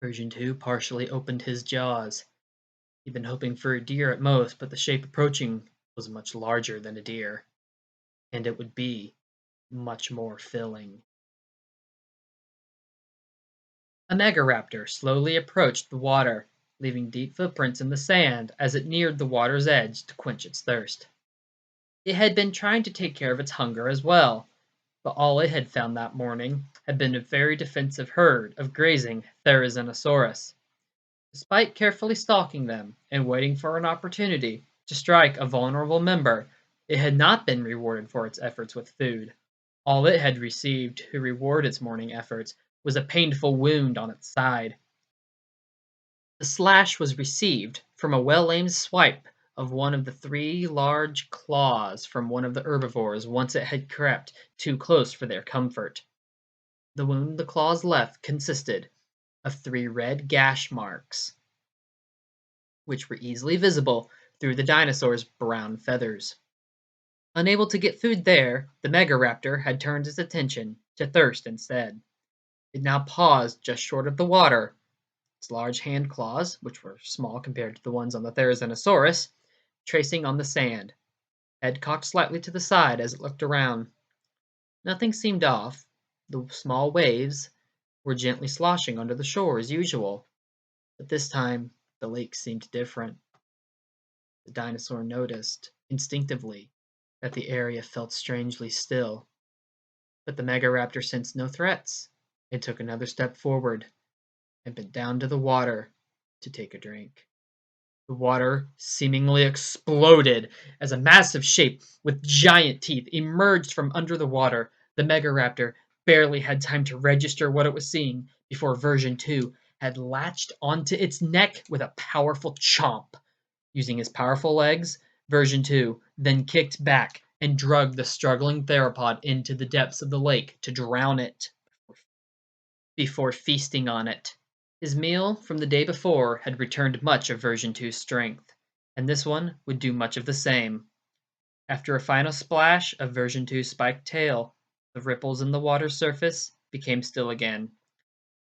Version 2 partially opened his jaws. He'd been hoping for a deer at most, but the shape approaching was much larger than a deer, and it would be much more filling. A megaraptor slowly approached the water, leaving deep footprints in the sand as it neared the water's edge to quench its thirst. It had been trying to take care of its hunger as well, but all it had found that morning had been a very defensive herd of grazing Therizinosaurus. Despite carefully stalking them and waiting for an opportunity to strike a vulnerable member, it had not been rewarded for its efforts with food. All it had received to reward its morning efforts was a painful wound on its side. The slash was received from a well-aimed swipe of one of the three large claws from one of the herbivores once it had crept too close for their comfort. The wound the claws left consisted of 3 red gash marks, which were easily visible through the dinosaur's brown feathers. Unable to get food there, the Megaraptor had turned its attention to thirst instead. It now paused just short of the water, its large hand claws, which were small compared to the ones on the Therizinosaurus, tracing on the sand, head cocked slightly to the side as it looked around. Nothing seemed off. The small waves were gently sloshing under the shore as usual, but this time the lake seemed different. The dinosaur noticed, instinctively, that the area felt strangely still, but the Megaraptor sensed no threats. It took another step forward and bent down to the water to take a drink. The water seemingly exploded as a massive shape with giant teeth emerged from under the water. The Megaraptor barely had time to register what it was seeing before version 2 had latched onto its neck with a powerful chomp. Using his powerful legs, version 2 then kicked back and dragged the struggling theropod into the depths of the lake to drown it before feasting on it. His meal from the day before had returned much of version 2's strength, and this one would do much of the same. After a final splash of version 2's spiked tail, the ripples in the water's surface became still again,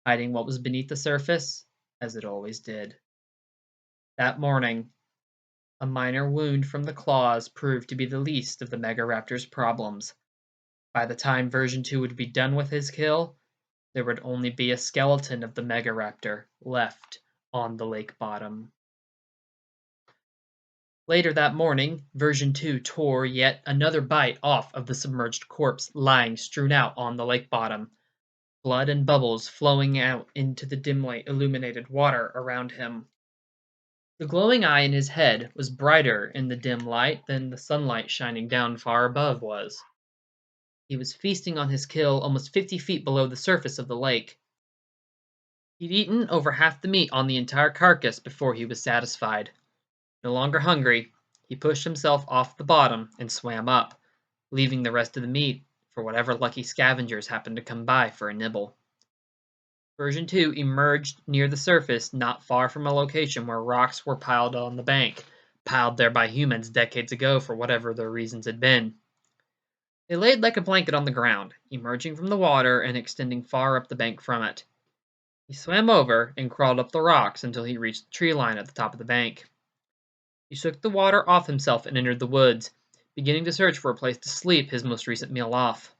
hiding what was beneath the surface, as it always did. That morning, a minor wound from the claws proved to be the least of the Megaraptor's problems. By the time version 2 would be done with his kill, there would only be a skeleton of the Megaraptor left on the lake bottom. Later that morning, version 2 tore yet another bite off of the submerged corpse lying strewn out on the lake bottom, blood and bubbles flowing out into the dimly illuminated water around him. The glowing eye in his head was brighter in the dim light than the sunlight shining down far above was. He was feasting on his kill almost 50 feet below the surface of the lake. He'd eaten over half the meat on the entire carcass before he was satisfied. No longer hungry, he pushed himself off the bottom and swam up, leaving the rest of the meat for whatever lucky scavengers happened to come by for a nibble. Version 2 emerged near the surface not far from a location where rocks were piled on the bank, piled there by humans decades ago for whatever their reasons had been. They laid like a blanket on the ground, emerging from the water and extending far up the bank from it. He swam over and crawled up the rocks until he reached the tree line at the top of the bank. He shook the water off himself and entered the woods, beginning to search for a place to sleep his most recent meal off.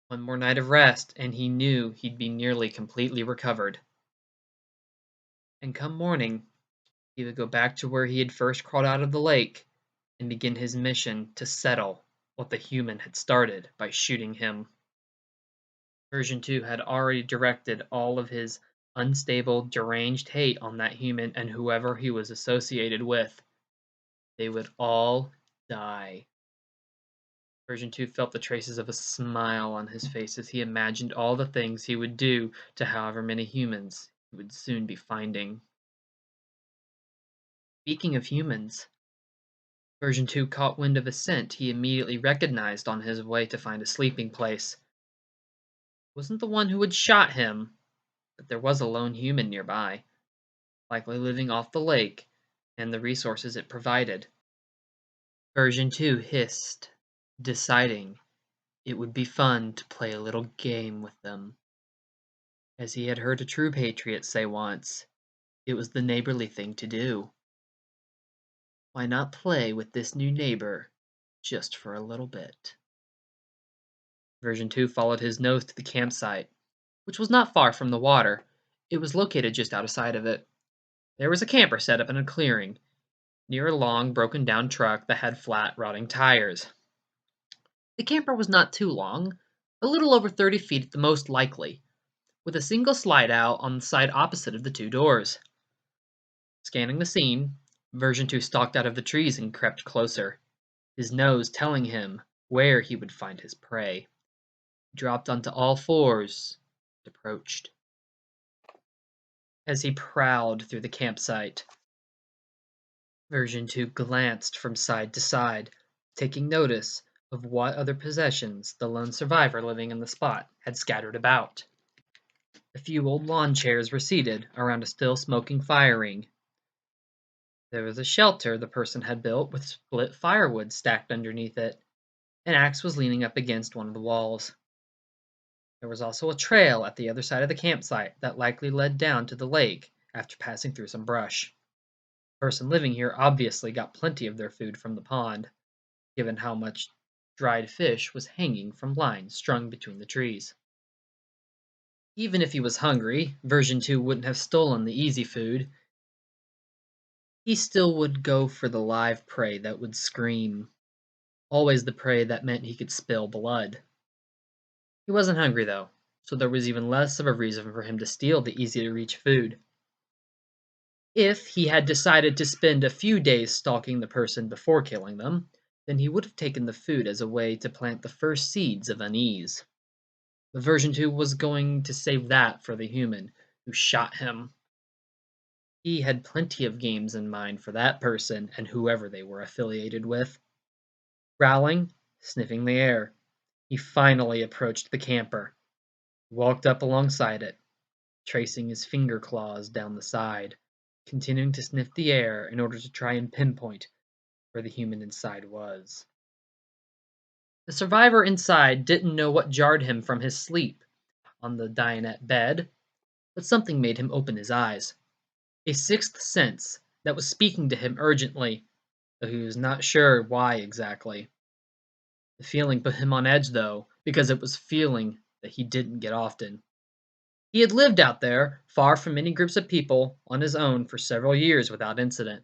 One more night of rest, and he knew he'd be nearly completely recovered. And come morning, he would go back to where he had first crawled out of the lake and begin his mission to settle what the human had started by shooting him. Version 2 had already directed all of his unstable, deranged hate on that human and whoever he was associated with. They would all die. Version 2 felt the traces of a smile on his face as he imagined all the things he would do to however many humans he would soon be finding. Speaking of humans, Version 2 caught wind of a scent he immediately recognized on his way to find a sleeping place. It wasn't the one who had shot him, but there was a lone human nearby, likely living off the lake and the resources it provided. Version 2 hissed, deciding it would be fun to play a little game with them. As he had heard a true patriot say once, it was the neighborly thing to do. Why not play with this new neighbor just for a little bit? Version 2 followed his nose to the campsite, which was not far from the water. It was located just outside of it. There was a camper set up in a clearing, near a long, broken down truck that had flat, rotting tires. The camper was not too long, a little over 30 feet at the most likely, with a single slide out on the side opposite of the two doors. Scanning the scene, version 2 stalked out of the trees and crept closer, his nose telling him where he would find his prey. He dropped onto all fours and approached. As he prowled through the campsite, version 2 glanced from side to side, taking notice of what other possessions the lone survivor living in the spot had scattered about. A few old lawn chairs were seated around a still smoking fire ring. There was a shelter the person had built with split firewood stacked underneath it. An axe was leaning up against one of the walls. There was also a trail at the other side of the campsite that likely led down to the lake after passing through some brush. The person living here obviously got plenty of their food from the pond, given how much dried fish was hanging from lines strung between the trees. Even if he was hungry, version 2 wouldn't have stolen the easy food. He still would go for the live prey that would scream. Always the prey that meant he could spill blood. He wasn't hungry though, so there was even less of a reason for him to steal the easy-to-reach food. If he had decided to spend a few days stalking the person before killing them, then he would have taken the food as a way to plant the first seeds of unease. But version 2 was going to save that for the human who shot him. He had plenty of games in mind for that person and whoever they were affiliated with. Growling, sniffing the air, he finally approached the camper. He walked up alongside it, tracing his finger claws down the side, continuing to sniff the air in order to try and pinpoint where the human inside was. The survivor inside didn't know what jarred him from his sleep on the dinette bed, but something made him open his eyes. A sixth sense that was speaking to him urgently, though he was not sure why exactly. The feeling put him on edge, though, because it was a feeling that he didn't get often. He had lived out there, far from many groups of people, on his own for several years without incident,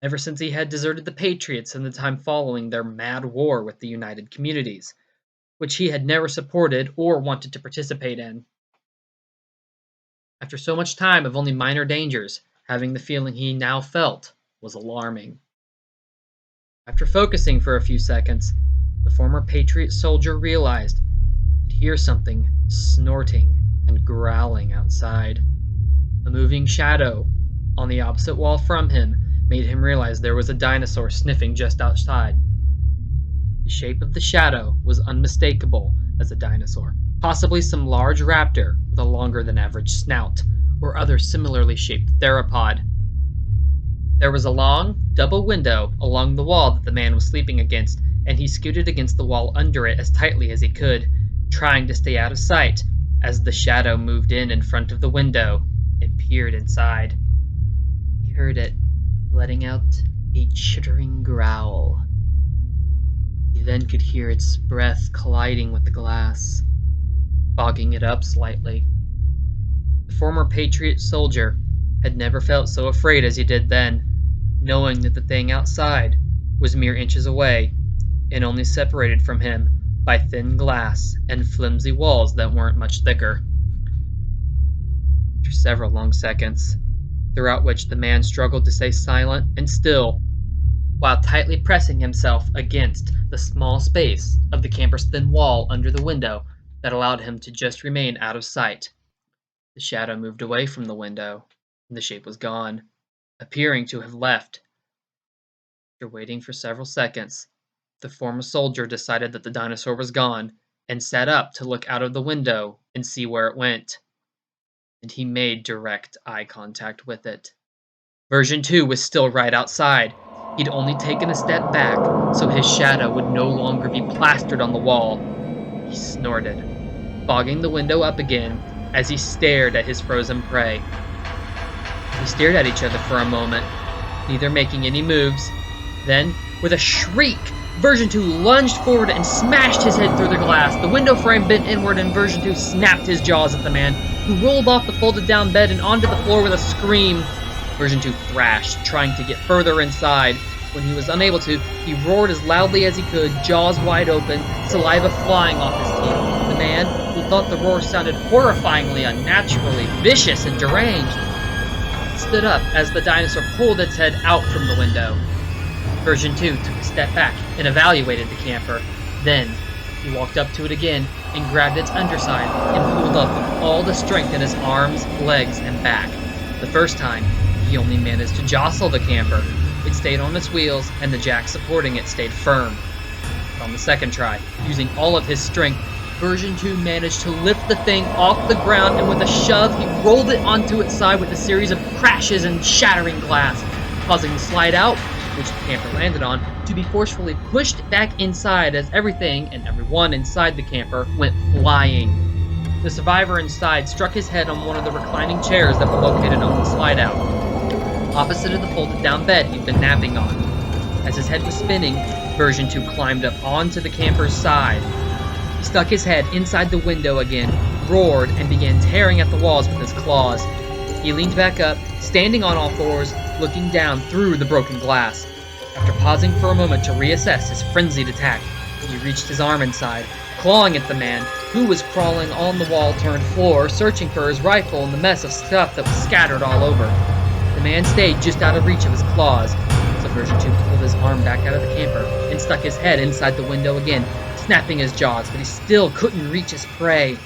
ever since he had deserted the Patriots in the time following their mad war with the United Communities, which he had never supported or wanted to participate in. After so much time of only minor dangers, having the feeling he now felt was alarming. After focusing for a few seconds, the former Patriot soldier realized he'd hear something snorting and growling outside. A moving shadow on the opposite wall from him made him realize there was a dinosaur sniffing just outside. The shape of the shadow was unmistakable as a dinosaur, possibly some large raptor with a longer than average snout, or other similarly shaped theropod. There was a long, double window along the wall that the man was sleeping against, and he scooted against the wall under it as tightly as he could, trying to stay out of sight as the shadow moved in front of the window and peered inside. He heard it letting out a chittering growl. He then could hear its breath colliding with the glass, fogging it up slightly. The former Patriot soldier had never felt so afraid as he did then, knowing that the thing outside was mere inches away and only separated from him by thin glass and flimsy walls that weren't much thicker. After several long seconds, throughout which the man struggled to stay silent and still, while tightly pressing himself against the small space of the camper's thin wall under the window that allowed him to just remain out of sight, the shadow moved away from the window, and the shape was gone, appearing to have left. After waiting for several seconds, the former soldier decided that the dinosaur was gone and sat up to look out of the window and see where it went. And he made direct eye contact with it. Version 2 was still right outside. He'd only taken a step back, so his shadow would no longer be plastered on the wall. He snorted, fogging the window up again as he stared at his frozen prey. We stared at each other for a moment, neither making any moves. Then, with a shriek, Version 2 lunged forward and smashed his head through the glass. The window frame bent inward and Version 2 snapped his jaws at the man, who rolled off the folded-down bed and onto the floor with a scream. Version 2 thrashed, trying to get further inside. When he was unable to, he roared as loudly as he could, jaws wide open, saliva flying off his teeth. The man, who thought the roar sounded horrifyingly, unnaturally vicious and deranged, stood up as the dinosaur pulled its head out from the window. Version 2 took a step back and evaluated the camper. Then, he walked up to it again and grabbed its underside and pulled up with all the strength in his arms, legs, and back. The first time, he only managed to jostle the camper. It stayed on its wheels, and the jack supporting it stayed firm. But on the second try, using all of his strength, Version 2 managed to lift the thing off the ground, and with a shove, he rolled it onto its side with a series of crashes and shattering glass, causing the slide out, which the camper landed on, to be forcefully pushed back inside as everything and everyone inside the camper went flying. The survivor inside struck his head on one of the reclining chairs that were located on the slide out, opposite of the folded down bed he'd been napping on. As his head was spinning, Version 2 climbed up onto the camper's side. He stuck his head inside the window again, roared, and began tearing at the walls with his claws. He leaned back up, standing on all fours, looking down through the broken glass. After pausing for a moment to reassess his frenzied attack, he reached his arm inside, clawing at the man, who was crawling on the wall-turned floor, searching for his rifle in the mess of stuff that was scattered all over. The man stayed just out of reach of his claws, so Version 2 pulled his arm back out of the camper and stuck his head inside the window again, snapping his jaws, but he still couldn't reach his prey.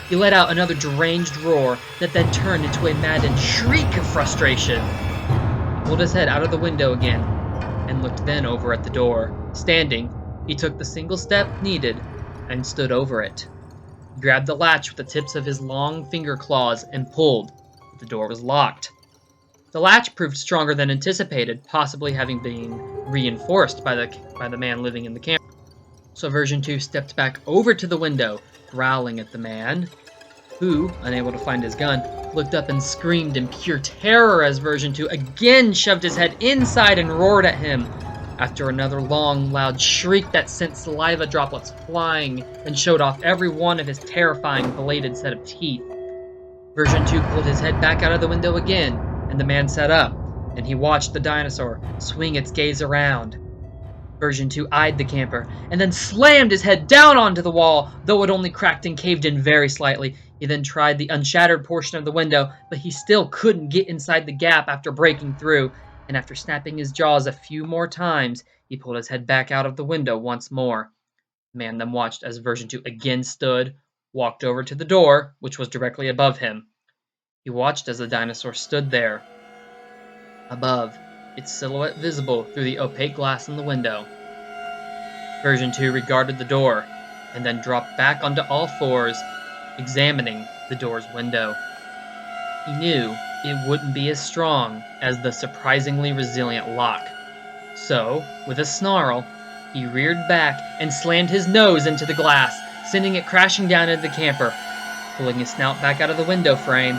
He let out another deranged roar that then turned into a maddened shriek of frustration. He pulled his head out of the window again and looked then over at the door. Standing, he took the single step needed and stood over it. He grabbed the latch with the tips of his long finger claws and pulled, but the door was locked. The latch proved stronger than anticipated, possibly having been reinforced by the man living in the camper. So Version 2 stepped back over to the window, growling at the man, who, unable to find his gun, looked up and screamed in pure terror as Version 2 again shoved his head inside and roared at him. After another long, loud shriek that sent saliva droplets flying and showed off every one of his terrifying bladed set of teeth. Version 2 pulled his head back out of the window again, and the man sat up, and he watched the dinosaur swing its gaze around. Version 2 eyed the camper, and then slammed his head down onto the wall, though it only cracked and caved in very slightly. He then tried the unshattered portion of the window, but he still couldn't get inside the gap after breaking through, and after snapping his jaws a few more times, he pulled his head back out of the window once more. The man then watched as Version 2 again stood, walked over to the door, which was directly above him. He watched as the dinosaur stood there, above, its silhouette visible through the opaque glass in the window. Version 2 regarded the door, and then dropped back onto all fours, examining the door's window. He knew it wouldn't be as strong as the surprisingly resilient lock. So, with a snarl, he reared back and slammed his nose into the glass, sending it crashing down into the camper. Pulling his snout back out of the window frame,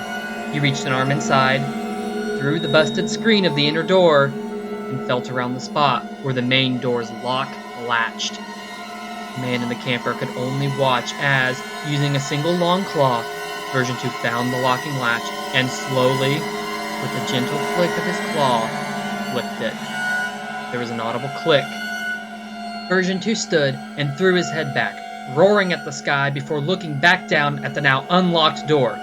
he reached an arm inside, through the busted screen of the inner door, and felt around the spot where the main door's lock latched. The man in the camper could only watch as, using a single long claw, Version 2 found the locking latch and slowly, with a gentle flick of his claw, flipped it. There was an audible click. Version 2 stood and threw his head back, roaring at the sky before looking back down at the now unlocked door.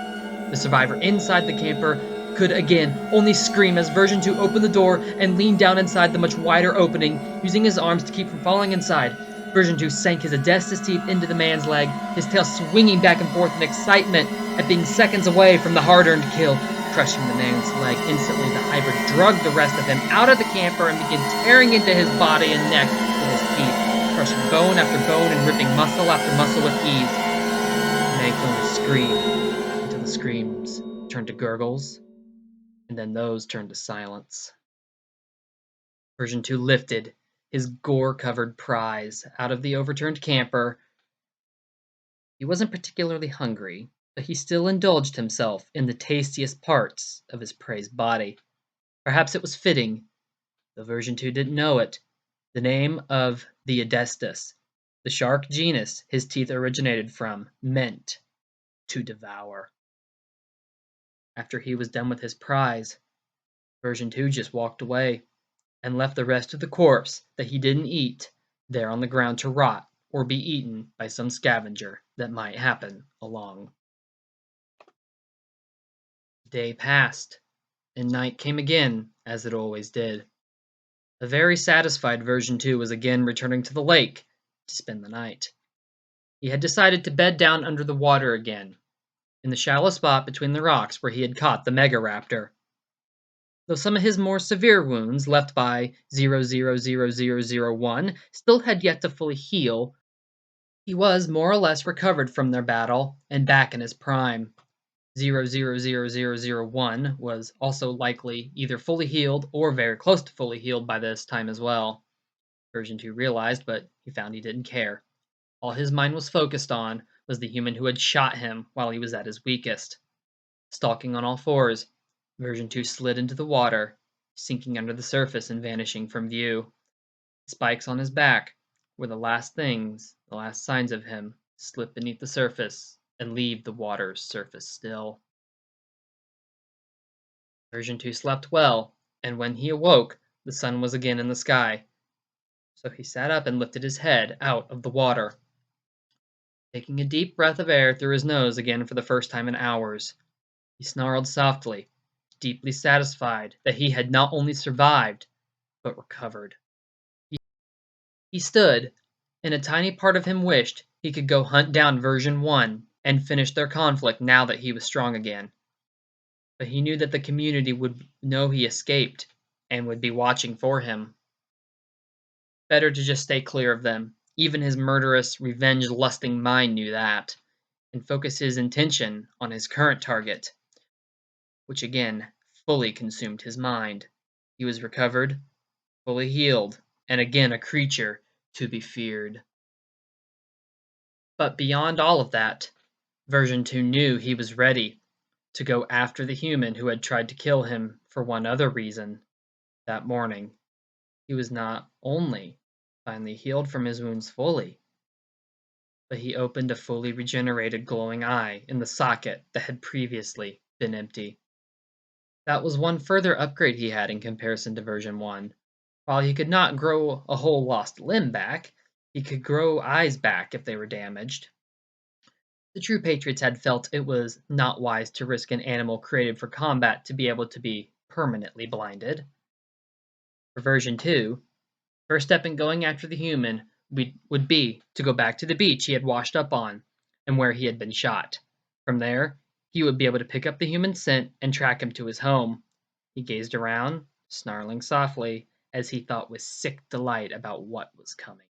The survivor inside the camper could again only scream as Version 2 opened the door and leaned down inside the much wider opening, using his arms to keep from falling inside. Version 2 sank his Adestus teeth into the man's leg, his tail swinging back and forth in excitement at being seconds away from the hard-earned kill. Crushing the man's leg instantly, the hybrid dragged the rest of him out of the camper and began tearing into his body and neck with his teeth, crushing bone after bone and ripping muscle after muscle with ease. The man could only scream until the screams turned to gurgles, and then those turned to silence. Version 2 lifted his gore-covered prize out of the overturned camper. He wasn't particularly hungry, but he still indulged himself in the tastiest parts of his prey's body. Perhaps it was fitting, though Version 2 didn't know it, the name of the Adestus, the shark genus his teeth originated from, meant to devour. After he was done with his prize, Version 2 just walked away and left the rest of the corpse that he didn't eat there on the ground to rot or be eaten by some scavenger that might happen along. Day passed, and night came again, as it always did. A very satisfied Version 2 was again returning to the lake to spend the night. He had decided to bed down under the water again, in the shallow spot between the rocks where he had caught the Megaraptor. Though some of his more severe wounds left by 000001 still had yet to fully heal, He was more or less recovered from their battle and back in his prime. 000001 was also likely either fully healed or very close to fully healed by this time as well. Version 2 realized, but he found he didn't care. All his mind was focused on was the human who had shot him while he was at his weakest. Stalking on all fours, Version 2 slid into the water, sinking under the surface and vanishing from view. Spikes on his back were the last signs of him slip beneath the surface and leave the water's surface still. Version 2 slept well, and when he awoke, the sun was again in the sky. So he sat up and lifted his head out of the water. Taking a deep breath of air through his nose again for the first time in hours, he snarled softly, deeply satisfied that he had not only survived, but recovered. He stood, and a tiny part of him wished he could go hunt down Version 1 and finish their conflict now that he was strong again. But he knew that the community would know he escaped and would be watching for him. Better to just stay clear of them. Even his murderous, revenge-lusting mind knew that, and focus his intention on his current target, which again fully consumed his mind. He was recovered, fully healed, and again a creature to be feared. But beyond all of that, Version 2 knew he was ready to go after the human who had tried to kill him for one other reason. That morning, he was not only finally healed from his wounds fully, but he opened a fully regenerated glowing eye in the socket that had previously been empty. That was one further upgrade he had in comparison to Version 1. While he could not grow a whole lost limb back, he could grow eyes back if they were damaged. The true patriots had felt it was not wise to risk an animal created for combat to be able to be permanently blinded. For Version 2, first step in going after the human would be to go back to the beach he had washed up on and where he had been shot. From there, he would be able to pick up the human scent and track him to his home. He gazed around, snarling softly, as he thought with sick delight about what was coming.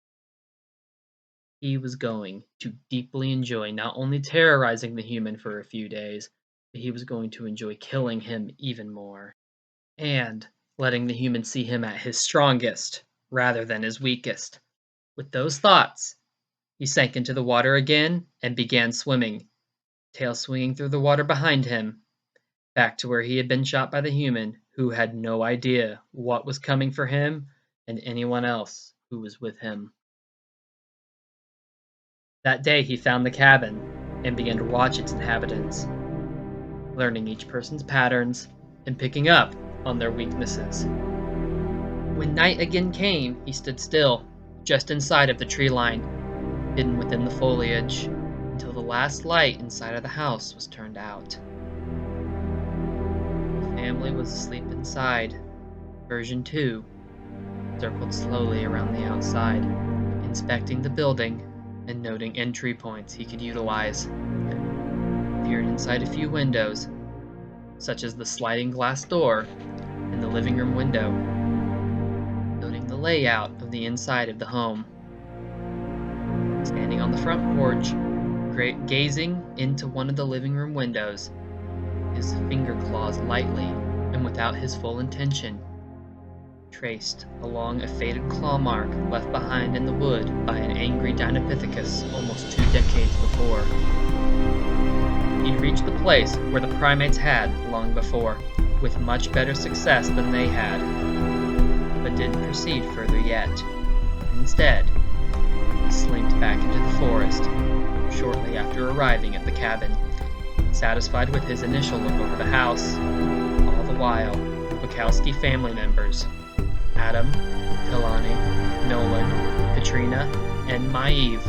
He was going to deeply enjoy not only terrorizing the human for a few days, but he was going to enjoy killing him even more. And letting the human see him at his strongest rather than his weakest. With those thoughts, he sank into the water again and began swimming, tail swinging through the water behind him, back to where he had been shot by the human who had no idea what was coming for him and anyone else who was with him. That day he found the cabin and began to watch its inhabitants, learning each person's patterns and picking up on their weaknesses. When night again came, he stood still, just inside of the tree line, hidden within the foliage, until the last light inside of the house was turned out. The family was asleep inside. Version 2 circled slowly around the outside, inspecting the building and noting entry points he could utilize. Peered inside a few windows, such as the sliding glass door in the living room window, noting the layout of the inside of the home. Standing on the front porch, gazing into one of the living room windows, his finger claws lightly and without his full intention, traced along a faded claw mark left behind in the wood by an angry Dinopithecus almost 2 decades before. He'd reached the place where the primates had long before, with much better success than they had, but didn't proceed further yet. Instead, he slinked back into the forest shortly after arriving at the cabin, satisfied with his initial look over the house. All the while, Wachowski family members, Adam, Kalani, Nolan, Katrina, and Maeve,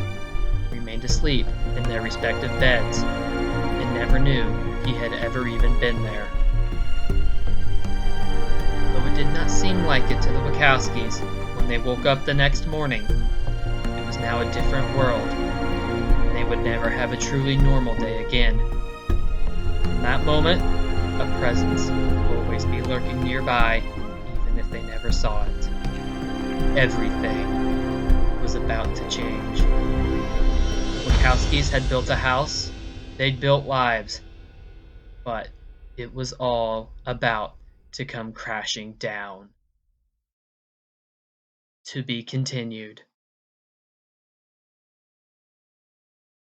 remained asleep in their respective beds and never knew he had ever even been there. Though it did not seem like it to the Wachowskis when they woke up the next morning, it was now a different world, and they would never have a truly normal day again. In that moment, a presence would always be lurking nearby, even if they never saw it. Everything was about to change. Wachowskis had built a house, they'd built lives, but it was all about to come crashing down. To be continued.